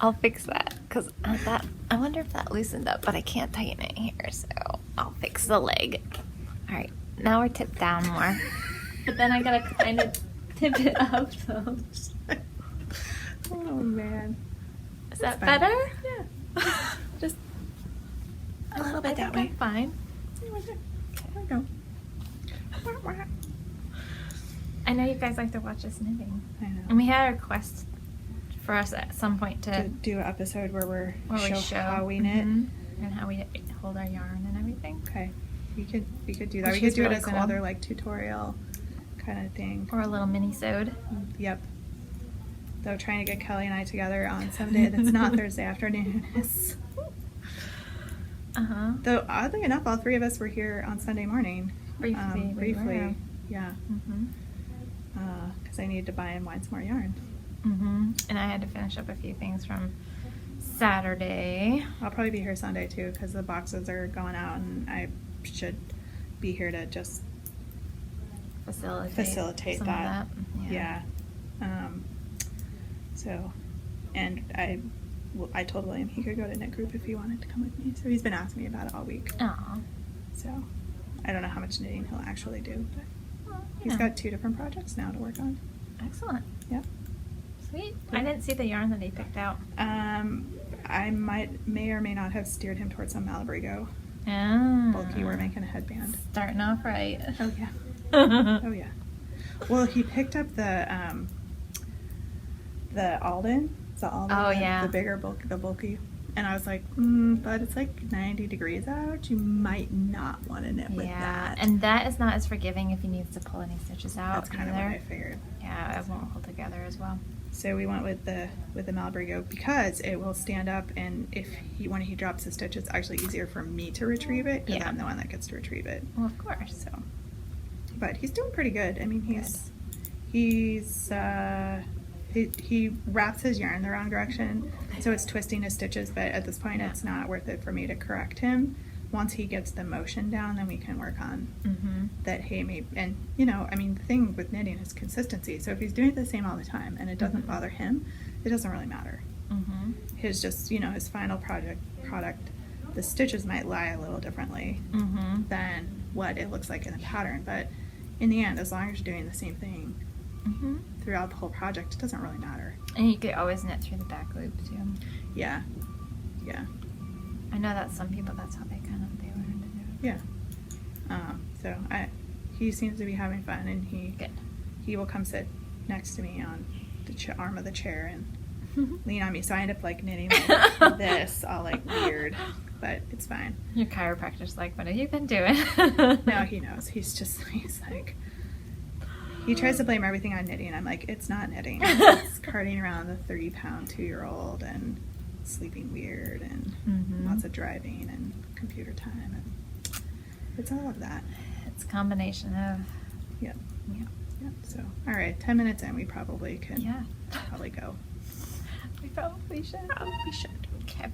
I'll fix that because I wonder if that loosened up, but I can't tighten it here, so I'll fix the leg. All right, now we're tipped down more, but then I gotta kind of tip it up. So Oh man. is that fine. better? Yeah. Just a little bit that I way. think I'm fine. There we go. I know you guys like to watch us knitting, I know. and we had a request for us at some point To do an episode where we show how we knit. Mhm, and how we hold our yarn and everything, Okay, we could do that. Which We could is do really it as cool. another like tutorial kind of thing. or a little mini-sode. Yep. Though trying to get Kelly and I together on Sunday that's not Thursday afternoon is. Uh-huh. Though oddly enough, all three of us were here on Sunday morning. Briefly, we Briefly. were. Yeah. Mm-hmm. Because I needed to buy and wind some more yarn. Mm-hmm. And I had to finish up a few things from Saturday. I'll probably be here Sunday too because the boxes are going out and I should be here to just facilitate some that. of that. Yeah. So, and I told William he could go to knit group if he wanted to come with me. So he's been asking me about it all week. Aw. So I don't know how much knitting he'll actually do, but Well, he's yeah. got 2 different projects now to work on. Excellent. Yep. Sweet. I didn't see the yarn that he picked out. I may or may not have steered him towards some Malabrigo. bulky. We're making a headband. Starting off right. Oh yeah. Oh yeah. Well, he picked up the Alden. It's the Alden. Oh, yeah. The bigger bulky. And I was like, but it's like 90 degrees out. You might not want to knit with that. And that is not as forgiving if he needs to pull any stitches out. That's kind of what I figured. Yeah, it won't hold together as well. So we went with the Malabrigo because it will stand up, and when he drops the stitch, it's actually easier for me to retrieve it because I'm the one that gets to retrieve it. Well, of course. So, but he's doing pretty good. I mean, he wraps his yarn the wrong direction, so it's twisting his stitches, but at this point it's not worth it for me to correct him. Once he gets the motion down, then we can work on that. Hey, maybe, and I mean, the thing with knitting is consistency. So if he's doing it the same all the time and it doesn't bother him, it doesn't really matter. His his final product, the stitches might lie a little differently than what it looks like in the pattern, but in the end, as long as you're doing the same thing throughout the whole project, it doesn't really matter. And you could always knit through the back loop too. Yeah. I know that some people, that's how they learn to do it. Yeah. So he seems to be having fun, and he will come sit next to me on the arm of the chair and lean on me. So I end up like knitting like this, all like weird, but it's fine. Your chiropractor's like, what have you been doing? No, he knows. He's like, he tries to blame everything on knitting. I'm like, it's not knitting. It's carting around the 30-pound 2-year-old and sleeping weird and lots of driving and computer time, and it's all of that. It's a combination of Yep. So all right, 10 minutes in, we probably can probably go. We probably should. We should. Okay.